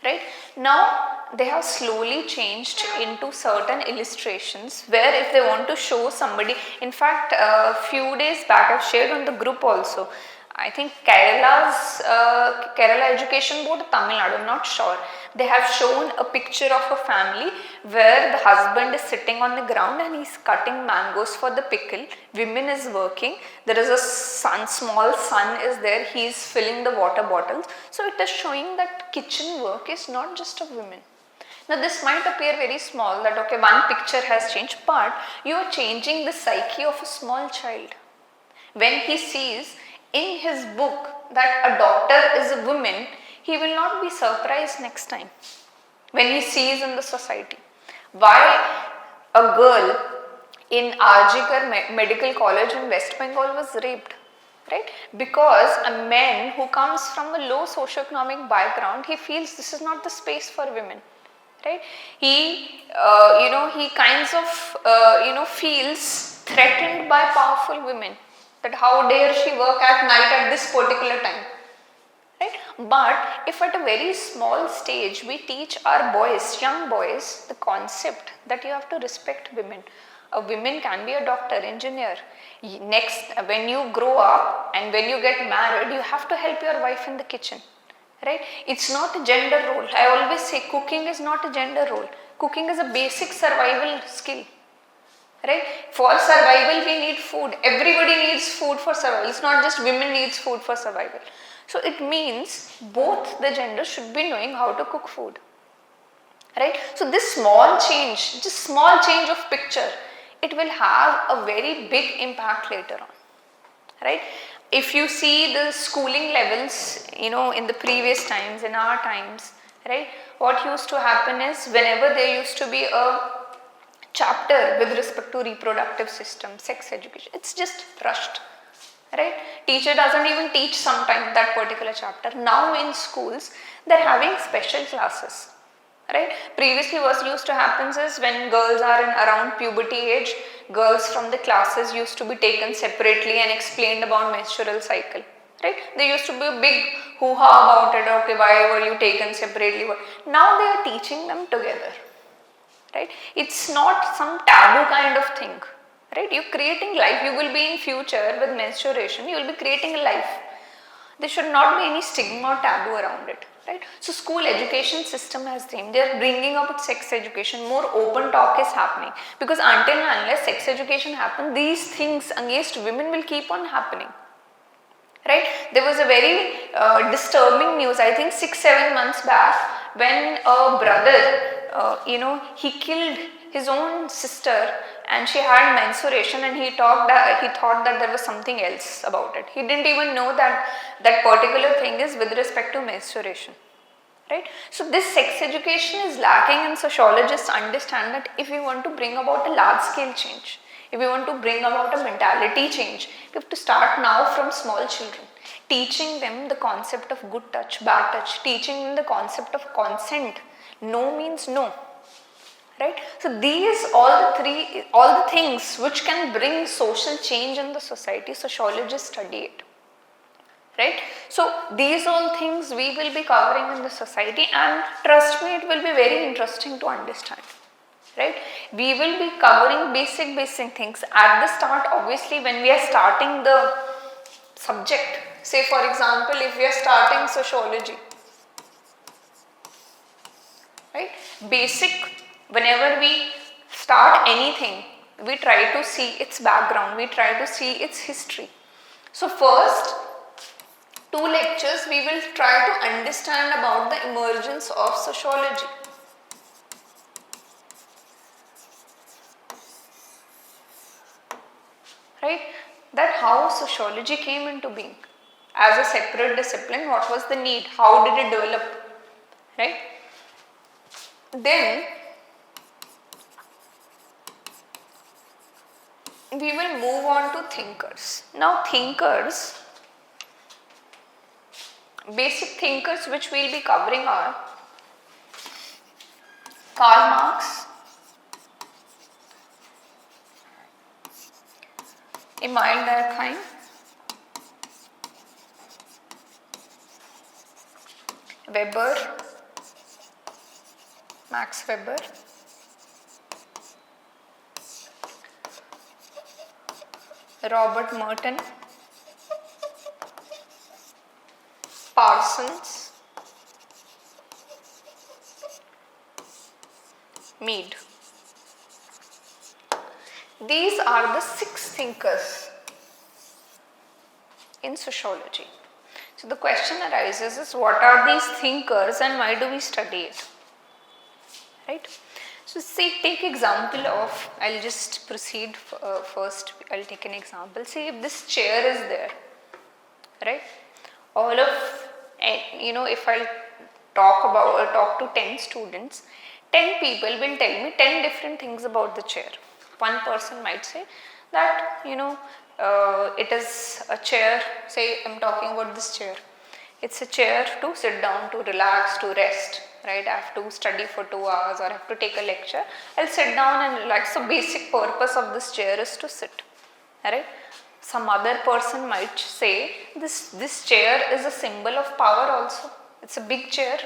right? Now they have slowly changed into certain illustrations where if they want to show somebody, in fact a few days back I've shared on the group also, I think Kerala's Kerala Education Board, Tamil Nadu, I'm not sure. They have shown a picture of a family where the husband is sitting on the ground and he's cutting mangoes for the pickle. Women is working. There is a son, small son is there. He is filling the water bottles. So it is showing that kitchen work is not just of women. Now this might appear very small, that okay, one picture has changed, but you are changing the psyche of a small child. When he sees in his book that a doctor is a woman, he will not be surprised next time when he sees in the society. Why a girl in Arjikar Medical College in West Bengal was raped, right? Because a man who comes from a low socioeconomic background, he feels this is not the space for women, right? He kinds of feels threatened by powerful women, that how dare she work at night at this particular time, right? But if at a very small stage we teach our boys, young boys, the concept that you have to respect women. A woman can be a doctor, engineer. Next, when you grow up and when you get married, you have to help your wife in the kitchen, right? It's not a gender role. I always say cooking is not a gender role. Cooking is a basic survival skill, right? For survival we need food. Everybody needs food for survival. It's not just women needs food for survival. So it means both the genders should be knowing how to cook food, right? So this small change, just small change of picture, it will have a very big impact later on, right? If you see the schooling levels, in the previous times, in our times, right, what used to happen is whenever there used to be a chapter with respect to reproductive system, sex education, it's just rushed, right? Teacher doesn't even teach sometimes that particular chapter. Now in schools, they're having special classes, right? Previously what used to happen is when girls are in around puberty age, girls from the classes used to be taken separately and explained about menstrual cycle, right? There used to be a big hoo-ha about it. Okay, why were you taken separately? Now they are teaching them together, right? It's not some taboo kind of thing, right? You're creating life. You will be in future with menstruation, you will be creating a life. There should not be any stigma or taboo around it, right? So school education system has changed. They are bringing up sex education. More open talk is happening, because until and unless sex education happens, these things against women will keep on happening, right? There was a very disturbing news, I think 6-7 months back, when a brother, he killed his own sister and she had menstruation, and he thought that there was something else about it. He didn't even know that that particular thing is with respect to menstruation, right? So this sex education is lacking, and sociologists understand that if we want to bring about a large scale change, if we want to bring about a mentality change, we have to start now from small children, teaching them the concept of good touch, bad touch, teaching them the concept of consent. No means no, right? So these all the things which can bring social change in the society, sociologists study it, right? So these all things we will be covering in the society, and trust me, it will be very interesting to understand, right? We will be covering basic things at the start. Obviously, when we are starting the subject, say for example, if we are starting sociology, right, basic, whenever we start anything, we try to see its background, we try to see its history. So first 2 lectures we will try to understand about the emergence of sociology, right? That how sociology came into being as a separate discipline, what was the need, how did it develop, right? Then we will move on to thinkers. Now thinkers, basic thinkers which we will be covering are Karl Marx, Emile Durkheim, Weber, Max Weber, Robert Merton, Parsons, Mead. These are the 6 thinkers in sociology. So the question arises is, what are these thinkers and why do we study it, right? So say, take example of, I'll just proceed first, I'll take an example. See, if this chair is there, right, all of, if I'll talk to 10 students, 10 people will tell me 10 different things about the chair. One person might say that, it is a chair, say I'm talking about this chair. It's a chair to sit down, to relax, to rest, right? I have to study for 2 hours or I have to take a lecture. I'll sit down and relax. So basic purpose of this chair is to sit, right? Some other person might say this chair is a symbol of power also. It's a big chair,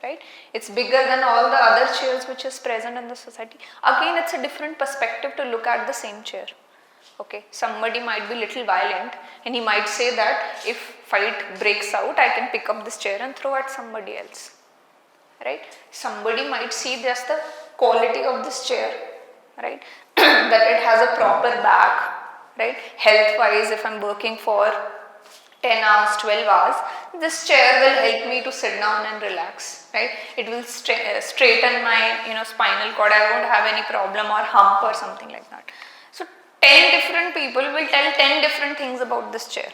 right? It's bigger than all the other chairs which is present in the society. Again, it's a different perspective to look at the same chair, Okay, somebody might be little violent and he might say that if fight breaks out, I can pick up this chair and throw at somebody else, right? Somebody might see just the quality of this chair, right? That it has a proper back, right? Health wise, if I'm working for 10 hours, 12 hours, this chair will help me to sit down and relax, right? It will straighten my, spinal cord. I won't have any problem or hump or something like that. So 10 different people will tell 10 different things about this chair,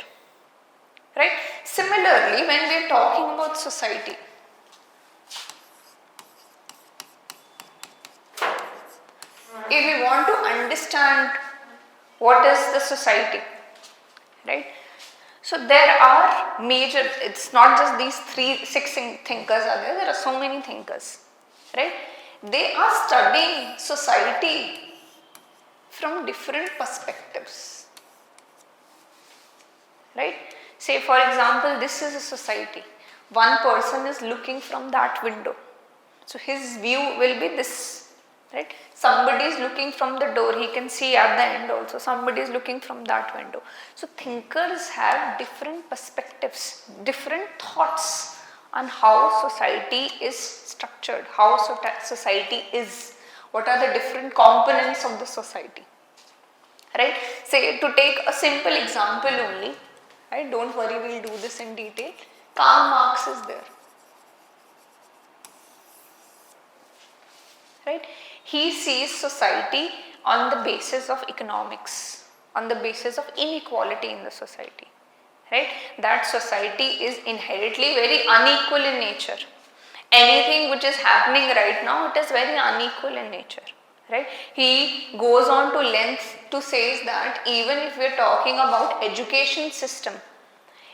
right? Similarly, when we are talking about society, if we want to understand what is the society, right? So there are major, it's not just these 6 thinkers are there are so many thinkers, right? They are studying society from different perspectives, right? Say for example, this is a society. One person is looking from that window. So his view will be this, right? Somebody is looking from the door, he can see at the end also. Somebody is looking from that window. So thinkers have different perspectives, different thoughts on how society is structured, how society is, what are the different components of the society, right? Say to take a simple example only, right? Don't worry, we'll do this in detail. Karl Marx is there, right? He sees society on the basis of economics, on the basis of inequality in the society, right? That society is inherently very unequal in nature. Anything which is happening right now, it is very unequal in nature, right? He goes on to length to say that even if we are talking about education system,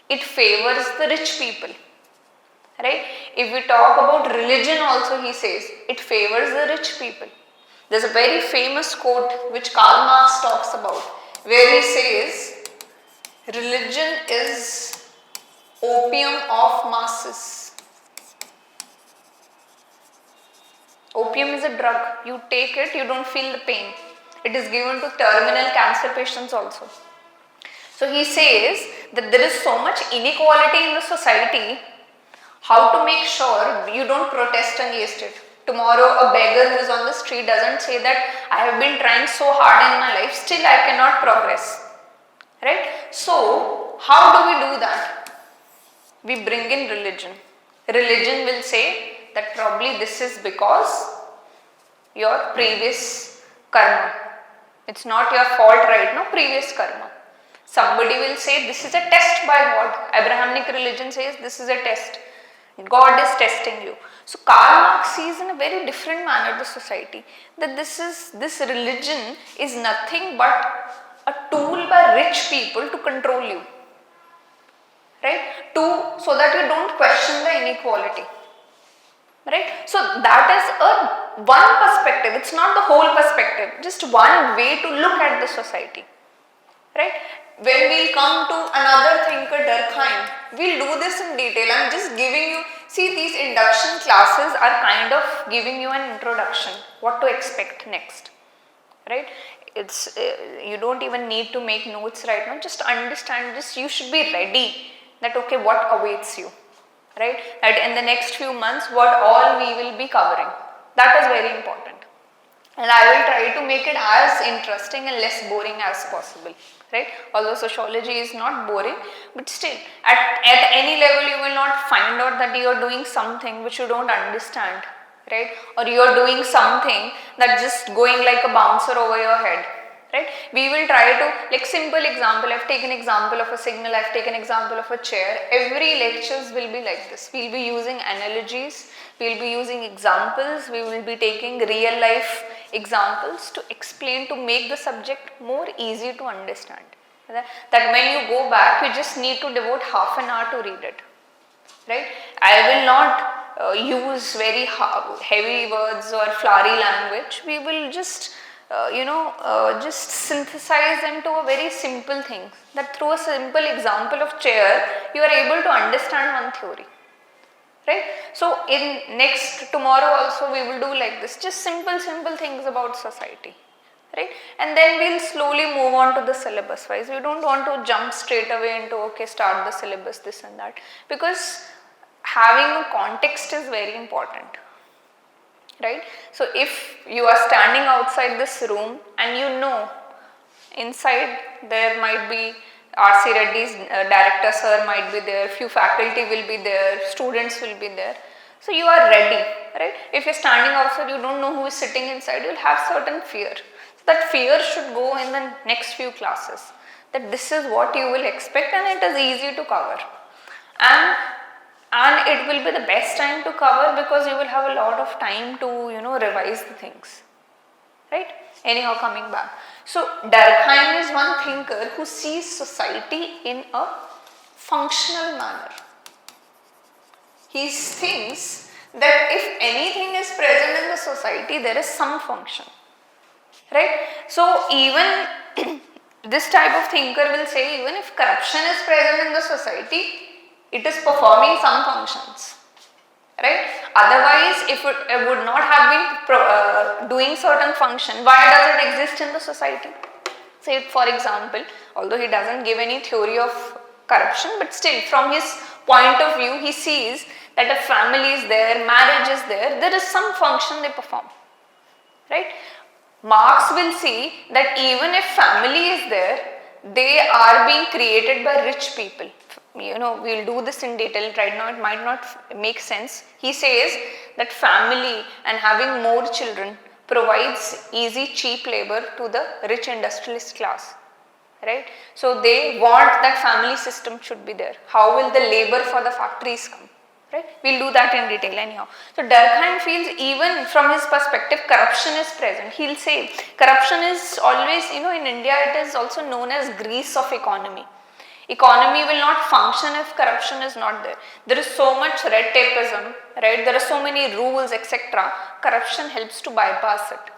it favors the rich people, right? If we talk about religion also, he says it favors the rich people. There's a very famous quote which Karl Marx talks about, where he says religion is opium of masses. Opium is a drug. You take it, you don't feel the pain. It is given to terminal cancer patients also. So he says that there is so much inequality in the society. How to make sure you don't protest against it? Tomorrow a beggar who is on the street doesn't say that I have been trying so hard in my life, still I cannot progress, right? So how do we do that? We bring in religion. Religion will say that probably this is because your previous karma. It's not your fault right now, previous karma. Somebody will say this is a test by God. Abrahamic religion says this is a test. God is testing you. So Karl Marx sees in a very different manner the society, that this religion is nothing but a tool by rich people to control you, right? So that you don't question the inequality, right? So that is one perspective. It's not the whole perspective, just one way to look at the society, right? When we'll come to another thinker, Durkheim, we'll do this in detail. I'm just giving you, see, these induction classes are kind of giving you an introduction, what to expect next, right? It's you don't even need to make notes right now, just understand this. You should be ready that okay, what awaits you, right? That in the next few months, what all we will be covering. That is very important. And I will try to make it as interesting and less boring as possible, right? Although sociology is not boring, but still at any level you will not find out that you are doing something which you don't understand, right? Or you are doing something that just going like a bouncer over your head, right? We will try to, like simple example, I've taken example of a signal, I've taken example of a chair. Every lectures will be like this. We will be using analogies, we will be using examples, we will be taking real life examples to explain, to make the subject more easy to understand. That when you go back, you just need to devote half an hour to read it, right? I will not use very heavy words or flowery language. We will just just synthesize into a very simple thing, that through a simple example of chair, you are able to understand one theory, right? So tomorrow also we will do like this, just simple things about society, right? And then we'll slowly move on to the syllabus wise. We don't want to jump straight away into, okay, start the syllabus, this and that, because having a context is very important, right? So if you are standing outside this room and you know inside there might be R.C. Reddy's director sir might be there, few faculty will be there, students will be there. So you are ready, right? If you're standing outside, you don't know who is sitting inside, you'll have certain fear. So that fear should go in the next few classes, that this is what you will expect and it is easy to cover. And it will be the best time to cover because you will have a lot of time to, revise the things, right? Anyhow, coming back. So Durkheim is one thinker who sees society in a functional manner. He thinks that if anything is present in the society, there is some function, right? So even this type of thinker will say, even if corruption is present in the society, it is performing some functions, right? Otherwise, if it would not have been doing certain function, why does it exist in the society? Say, for example, although he doesn't give any theory of corruption, but still from his point of view, he sees that a family is there, marriage is there is some function they perform, right? Marx will see that even if family is there, they are being created by rich people. We'll do this in detail right now, it might not make sense. He says that family and having more children provides easy, cheap labor to the rich industrialist class, right? So they want that family system should be there. How will the labor for the factories come? Right? We'll do that in detail anyhow. So Durkheim feels even from his perspective corruption is present. He'll say corruption is always, in India it is also known as grease of economy. Economy will not function if corruption is not there. There is so much red tapeism, right? There are so many rules, etc. Corruption helps to bypass it,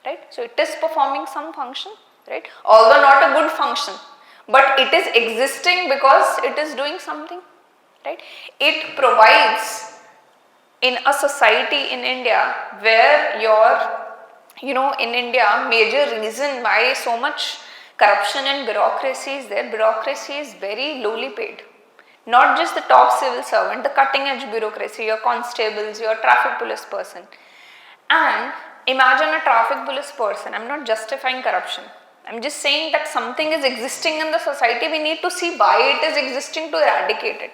right? So it is performing some function, right? Although not a good function, but it is existing because it is doing something. Right? It provides in a society in India where in India, major reason why so much corruption and bureaucracy is there, bureaucracy is very lowly paid. Not just the top civil servant, the cutting edge bureaucracy, your constables, your traffic police person. And imagine a traffic police person, I'm not justifying corruption. I'm just saying that something is existing in the society, we need to see why it is existing to eradicate it.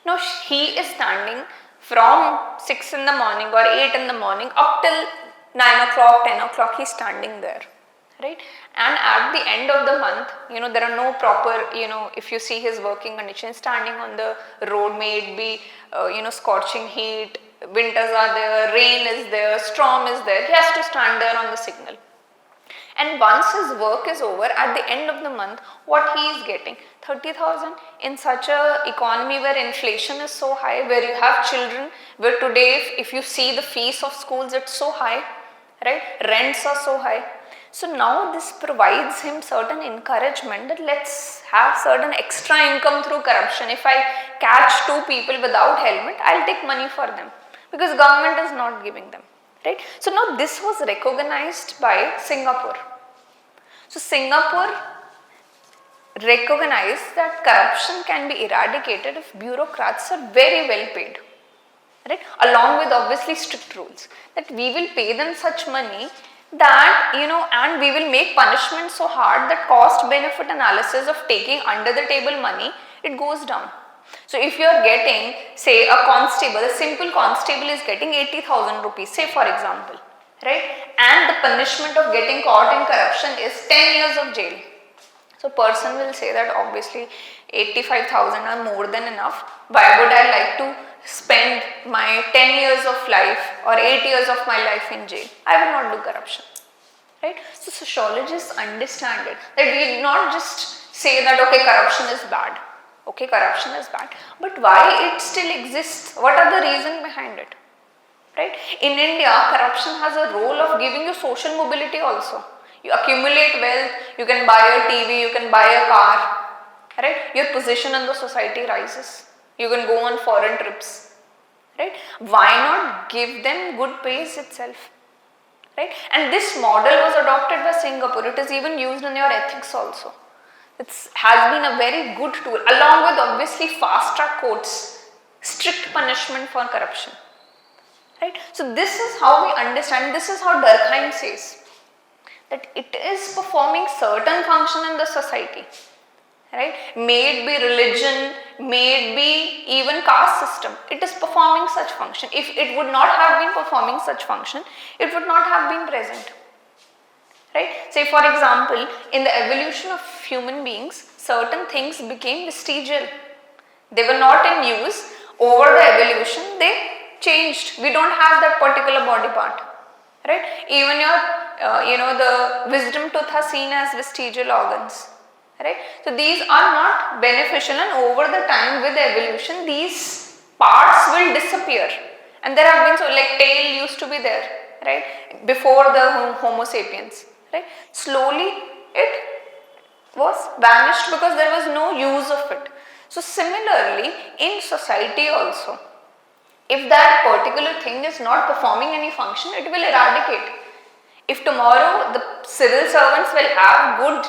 Now he is standing from 6 in the morning or 8 in the morning up till 9 o'clock, 10 o'clock, he's standing there, right? And at the end of the month, there are no proper, if you see his working conditions, standing on the road, may it be, scorching heat, winters are there, rain is there, storm is there, he has to stand there on the signal. And once his work is over, at the end of the month, what he is getting? 30,000 in such a economy where inflation is so high, where you have children, where today if you see the fees of schools, it's so high, right? Rents are so high. So now this provides him certain encouragement that let's have certain extra income through corruption. If I catch 2 people without helmet, I'll take money for them because government is not giving them. Right? So now this was recognized by Singapore. So Singapore recognized that corruption can be eradicated if bureaucrats are very well paid, right? Along with obviously strict rules that we will pay them such money that and we will make punishment so hard that cost benefit analysis of taking under the table money, it goes down. So if you are getting, say, a constable, a simple constable is getting 80,000 rupees, say for example, right? And the punishment of getting caught in corruption is 10 years of jail. So person will say that obviously 85,000 are more than enough. Why would I like to spend my 10 years of life or 8 years of my life in jail? I will not do corruption, right? So sociologists understand it, that we will not just say that okay, corruption is bad. Okay, corruption is bad, but why it still exists? What are the reasons behind it? Right? In India, corruption has a role of giving you social mobility also. You accumulate wealth, you can buy a TV, you can buy a car, right? Your position in the society rises. You can go on foreign trips, right? Why not give them good pays itself? right? And this model was adopted by Singapore. It is even used in your ethics also. It has been a very good tool, along with obviously fast track courts, strict punishment for corruption, right? So this is how we understand, this is how Durkheim says that it is performing certain function in the society, right? May it be religion, may it be even caste system, it is performing such function. If it would not have been performing such function, it would not have been present, right? Say for example, in the evolution of human beings, certain things became vestigial. They were not in use. Over the evolution, they changed. We don't have that particular body part, right? Even your, the wisdom tooth are seen as vestigial organs, right? So these are not beneficial, and over the time with evolution, these parts will disappear. And there have been, so like tail used to be there, right? Before the Homo sapiens, right? Slowly it was vanished because there was no use of it. So similarly in society also, if that particular thing is not performing any function, it will eradicate. If tomorrow the civil servants will have good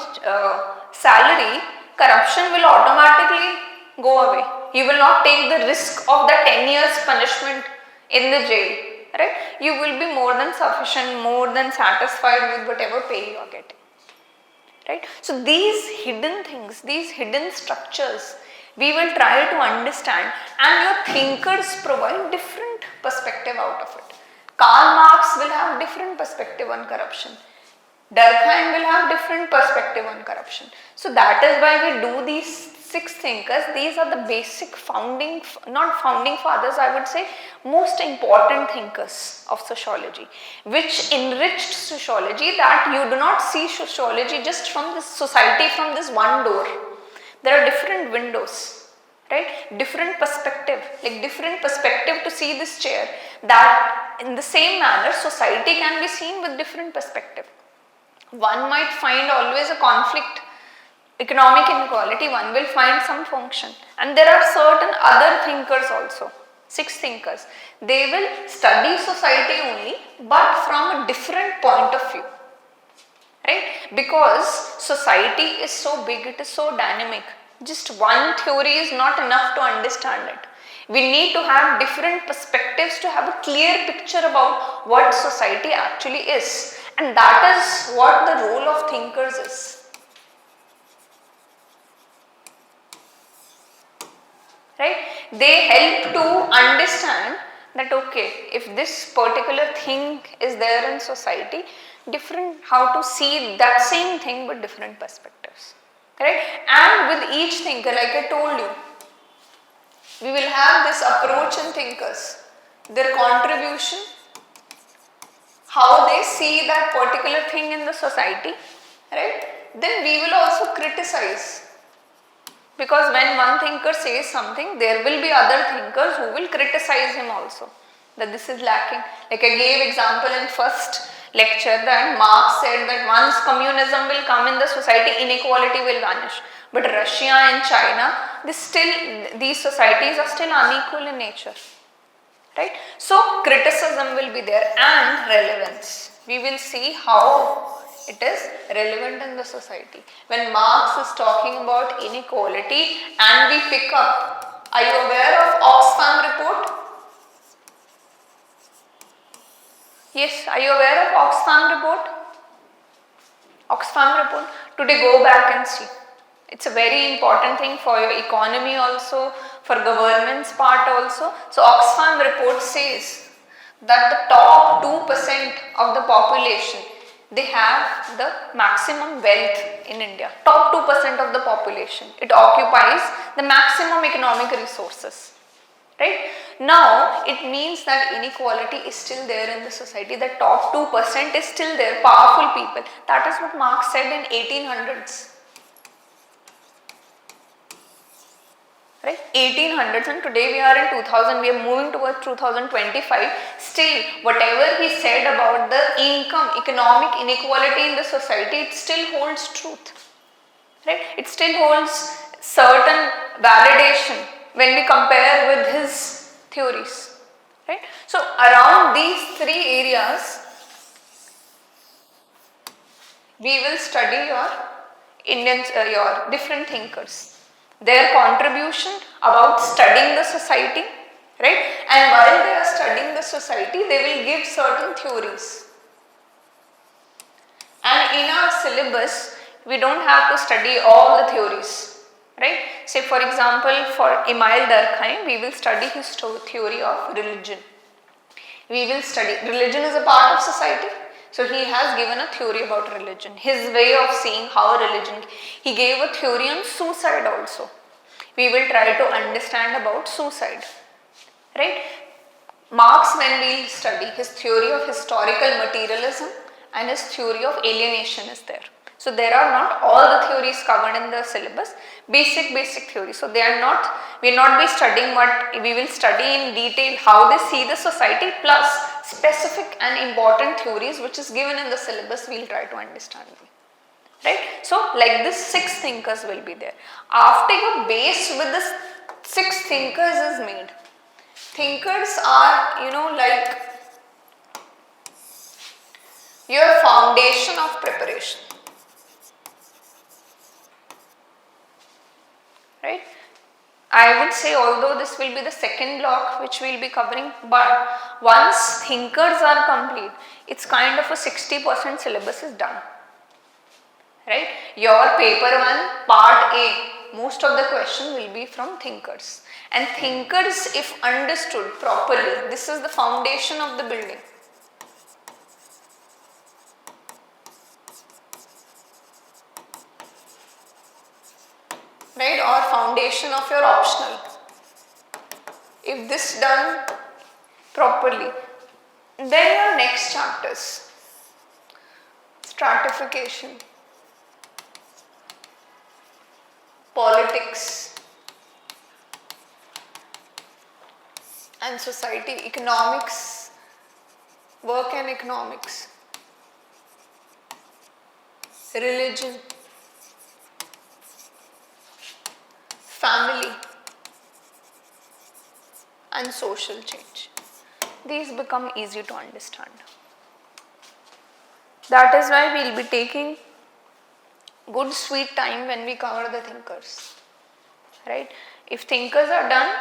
salary, corruption will automatically go away. You will not take the risk of the 10 years punishment in the jail, right? You will be more than sufficient, more than satisfied with whatever pay you are getting, right? So these hidden things, these hidden structures, we will try to understand, and your thinkers provide different perspective out of it. Karl Marx will have different perspective on corruption. Durkheim will have different perspective on corruption. So that is why we do these 6 thinkers. These are the basic not founding fathers, I would say, most important thinkers of sociology, which enriched sociology, that you do not see sociology just from this society, from this one door. There are different windows, right? Different perspective, like different perspective to see this chair. That in the same manner, society can be seen with different perspective. One might find always a conflict, economic inequality, one will find some function. And there are certain other thinkers also, 6 thinkers. They will study society only, but from a different point of view. Right? Because society is so big, it is so dynamic. Just one theory is not enough to understand it. We need to have different perspectives to have a clear picture about what society actually is. And that is what the role of thinkers is. Right? They help to understand that okay, if this particular thing is there in society, how to see that same thing with different perspectives, correct? And with each thinker, like I told you, we will have this approach in thinkers, their contribution, how they see that particular thing in the society, right? Then we will also criticize, because when one thinker says something, there will be other thinkers who will criticize him also, that this is lacking. Like I gave example in first lecture that Marx said that once communism will come in the society, inequality will vanish. But Russia and China, these societies are still unequal in nature, right? So criticism will be there, and relevance. We will see how it is relevant in the society. When Marx is talking about inequality and we pick up, are you aware of Oxfam report? Yes, are you aware of Oxfam report? Oxfam report. Today go back and see. It's a very important thing for your economy also, for governance part also. So Oxfam report says that the top 2% of the population, they have the maximum wealth in India. Top 2% of the population. It occupies the maximum economic resources. Right? Now, it means that inequality is still there in the society. The top 2% is still there, powerful people. That is what Marx said in 1800s. Right? 1800s, and today we are in 2000, we are moving towards 2025. Still, whatever he said about the economic inequality in the society, it still holds truth. Right? It still holds certain validation when we compare with his theories, right? So around these 3 areas, we will study your your different thinkers, their contribution about studying the society, right? And while they are studying the society, they will give certain theories. And in our syllabus, we don't have to study all the theories, right? Say for example, for 𝘎𝙩𝙧𝙗𝙗, we will study his theory of religion. We will study, religion is a part of society. So he has given a theory about religion, his way of seeing how religion, he gave a theory on suicide also. We will try to understand about suicide, right? Marx, when we study, his theory of historical materialism and his theory of alienation is there. So there are not all the theories covered in the syllabus, basic theories. So they are not, we will not be studying what, we will study in detail how they see the society plus specific and important theories which is given in the syllabus, we will try to understand them. Right? So like this 6 thinkers will be there. After your base with the 6 thinkers is made, thinkers are, like your foundation of preparation. Right? I would say, although this will be the second block which we will be covering, but once thinkers are complete, it's kind of a 60% syllabus is done. Right? Your paper 1, part A, most of the question will be from thinkers. And thinkers, if understood properly, this is the foundation of the building. Right, or foundation of your optional. If this done properly, then your next chapters, stratification, politics and society, economics, work and economics, religion, family and social change. These become easy to understand. That is why we will be taking good sweet time when we cover the thinkers. Right? If thinkers are done,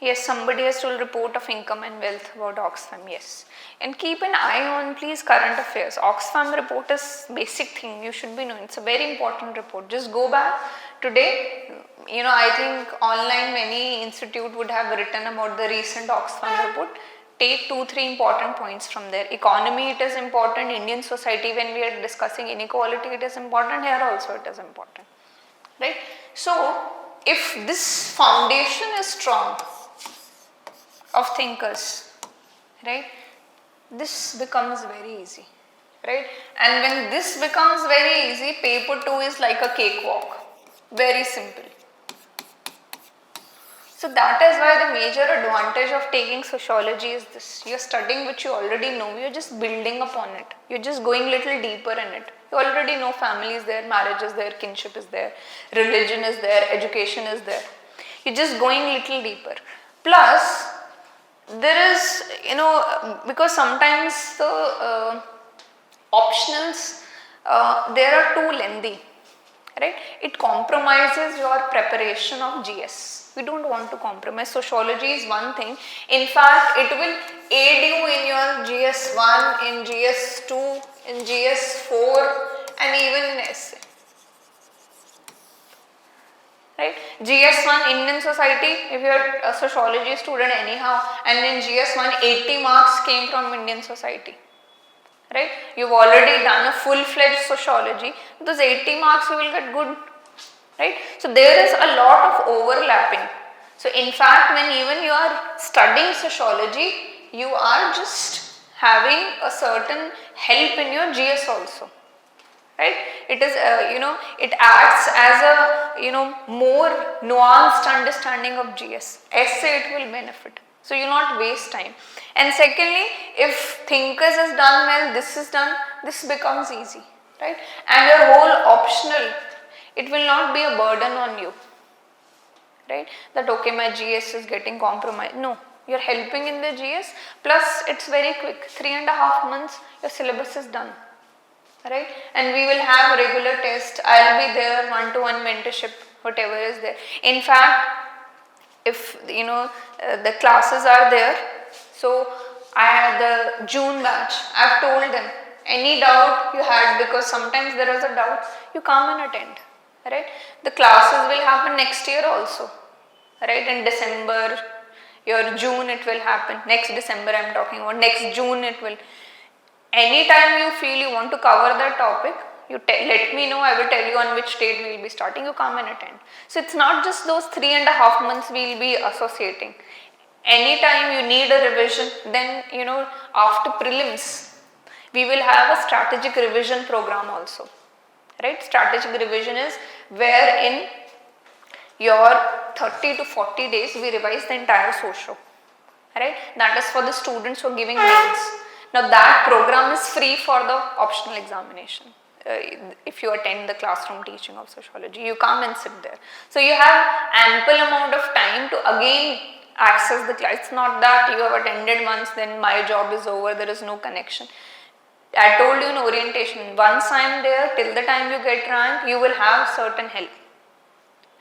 yes, somebody has to report of income and wealth about Oxfam, yes. And keep an eye on please current affairs. Oxfam report is basic thing you should be knowing. It's a very important report. Just go back today. I think online many institute would have written about the recent Oxfam report. Take 2-3 important points from there. Economy, it is important. Indian society, when we are discussing inequality, it is important. Here also it is important. Right? So, if this foundation is strong of thinkers, right, this becomes very easy. Right? And when this becomes very easy, paper 2 is like a cakewalk. Very simple. So that is why the major advantage of taking sociology is this. You are studying which you already know, you are just building upon it. You are just going little deeper in it. You already know family is there, marriage is there, kinship is there, religion is there, education is there. You are just going little deeper. Plus, there is, because sometimes the optionals, there are too lengthy. Right? It compromises your preparation of GS. We don't want to compromise. Sociology is one thing. In fact, it will aid you in your GS1, in GS2, in GS4 and even in essay. Right? GS1, Indian society, if you are a sociology student anyhow, and in GS1, 80 marks came from Indian society. Right? You've already done a full-fledged sociology. Those 80 marks you will get good. Right? So there is a lot of overlapping. So in fact, when even you are studying sociology, you are just having a certain help in your GS also. Right? It is, it acts as a, more nuanced understanding of GS. Essay it will benefit. So you will not waste time. And secondly, if thinkers is done well, this is done, this becomes easy. Right? And your whole optional, it will not be a burden on you. Right? That okay, my GS is getting compromised. No, you are helping in the GS, plus it's very quick. 3.5 months, your syllabus is done. right? And we will have regular tests. I'll be there, one-to-one mentorship, whatever is there. In fact, if the classes are there, so I had the June batch, I've told them any doubt you had, because sometimes there is a doubt, you come and attend, right? The classes will happen next year also, right? In December, your June it will happen, next December I am talking about, next June it will. Anytime you feel you want to cover that topic, you let me know, I will tell you on which date we will be starting, you come and attend. So it's not just those 3.5 months we will be associating. Anytime you need a revision, then after prelims, we will have a strategic revision program also, right? Strategic revision is wherein your 30 to 40 days we revise the entire socio, right? That is for the students who are giving mains. Now that program is free for the optional examination. If you attend the classroom teaching of sociology, you come and sit there. So you have ample amount of time to again access the class. It's not that you have attended once, then my job is over, there is no connection. I told you in orientation, once I am there, till the time you get rank, you will have certain help,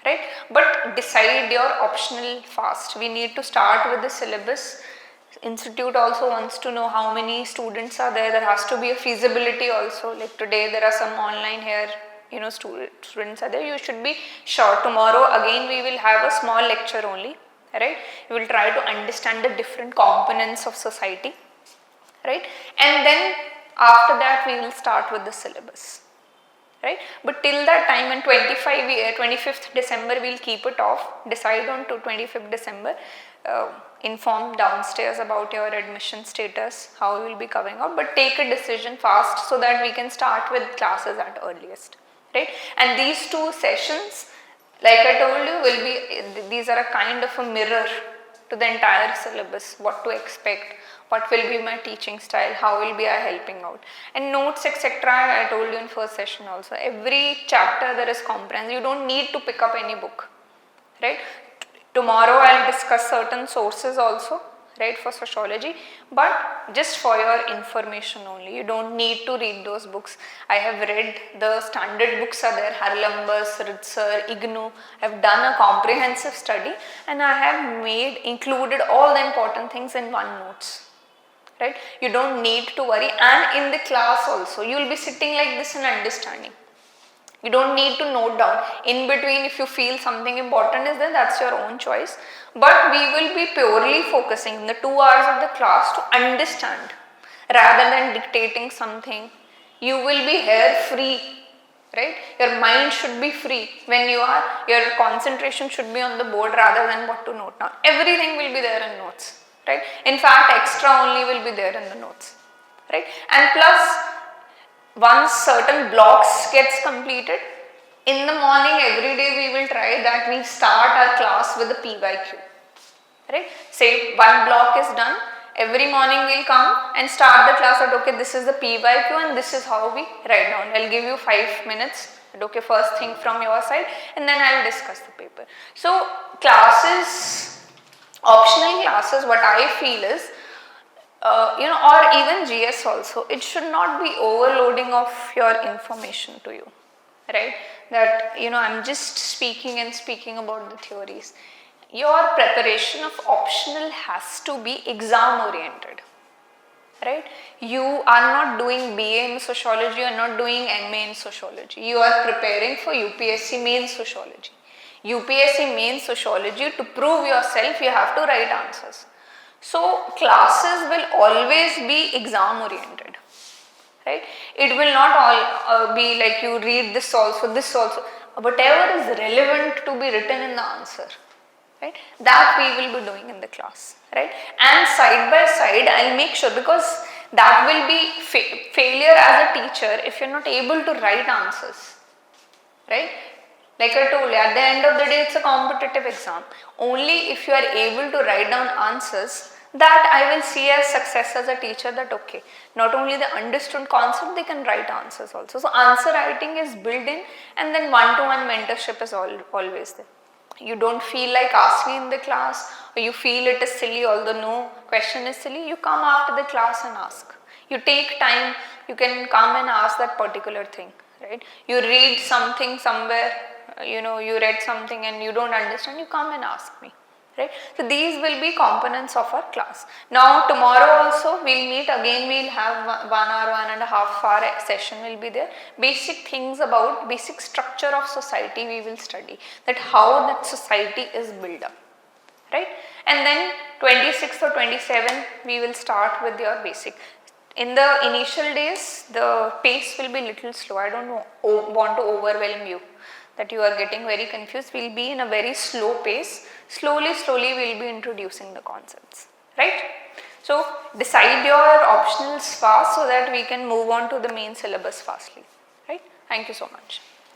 right? But decide your optional fast. We need to start with the syllabus. Institute also wants to know how many students are there. There has to be a feasibility also. Like today there are some online here, students are there. You should be sure. Tomorrow again we will have a small lecture only, right? We will try to understand the different components of society, right? And then after that we will start with the syllabus, right? But till that time, in 25th December we will keep it off. Decide on to 25th December. Inform downstairs about your admission status, how you will be covering up, but take a decision fast so that we can start with classes at earliest, right? And these 2 sessions, like I told you, will be, these are a kind of a mirror to the entire syllabus, what to expect, what will be my teaching style, how will be I helping out, and notes etc. I told you in first session also. Every chapter there is comprehensive. You don't need to pick up any book, right? Tomorrow I will discuss certain sources also, right, for sociology, but just for your information only. You don't need to read those books. I have read the standard books are there, Harlambus, Ritzer, IGNU. I have done a comprehensive study and I have included all the important things in one notes, right? You don't need to worry, and in the class also you will be sitting like this and understanding. You don't need to note down. In between, if you feel something important is there, that's your own choice. But we will be purely focusing in the 2 hours of the class to understand rather than dictating something. You will be here free, right? Your mind should be free. When you are, your concentration should be on the board rather than what to note down. Everything will be there in notes, right? In fact, extra only will be there in the notes, right? And plus, once certain blocks gets completed, in the morning every day we will try that we start our class with a PYQ, right? Say one block is done, every morning we'll come and start the class at okay, this is the PYQ and this is how we write down. I'll give you 5 minutes, okay, first thing from your side, and then I'll discuss the paper. So classes, optional classes, what I feel is, or even GS also, it should not be overloading of your information to you, right? That, I'm just speaking about the theories. Your preparation of optional has to be exam oriented, right? You are not doing BA in sociology, you are not doing MA in sociology. You are preparing for UPSC main sociology. UPSC main sociology, to prove yourself, you have to write answers. So classes will always be exam oriented, right? It will not all be like you read this also, whatever is relevant to be written in the answer, right? That we will be doing in the class, right? And side by side I'll make sure, because that will be failure as a teacher if you're not able to write answers, right? Like I told you, at the end of the day, it's a competitive exam. Only if you are able to write down answers, that I will see as success as a teacher, that okay, not only they understood concept, they can write answers also. So answer writing is built in, and then one-to-one mentorship is always there. You don't feel like asking in the class, or you feel it is silly, although no question is silly, you come after the class and ask. You take time you can come and ask that particular thing, right? You read something somewhere, you read something and you don't understand, you come and ask me, right? So these will be components of our class. Now tomorrow also we'll meet again, we'll have 1 hour, 1.5 hour session will be there. Basic things about basic structure of society we will study, that how that society is built up, right? And then 26th or 27th we will start with your basic. In the initial days the pace will be little slow. I don't want to overwhelm you that you are getting very confused. We will be in a very slow pace. Slowly we will be introducing the concepts, right? So decide your optionals fast so that we can move on to the main syllabus fastly, right? Thank you so much.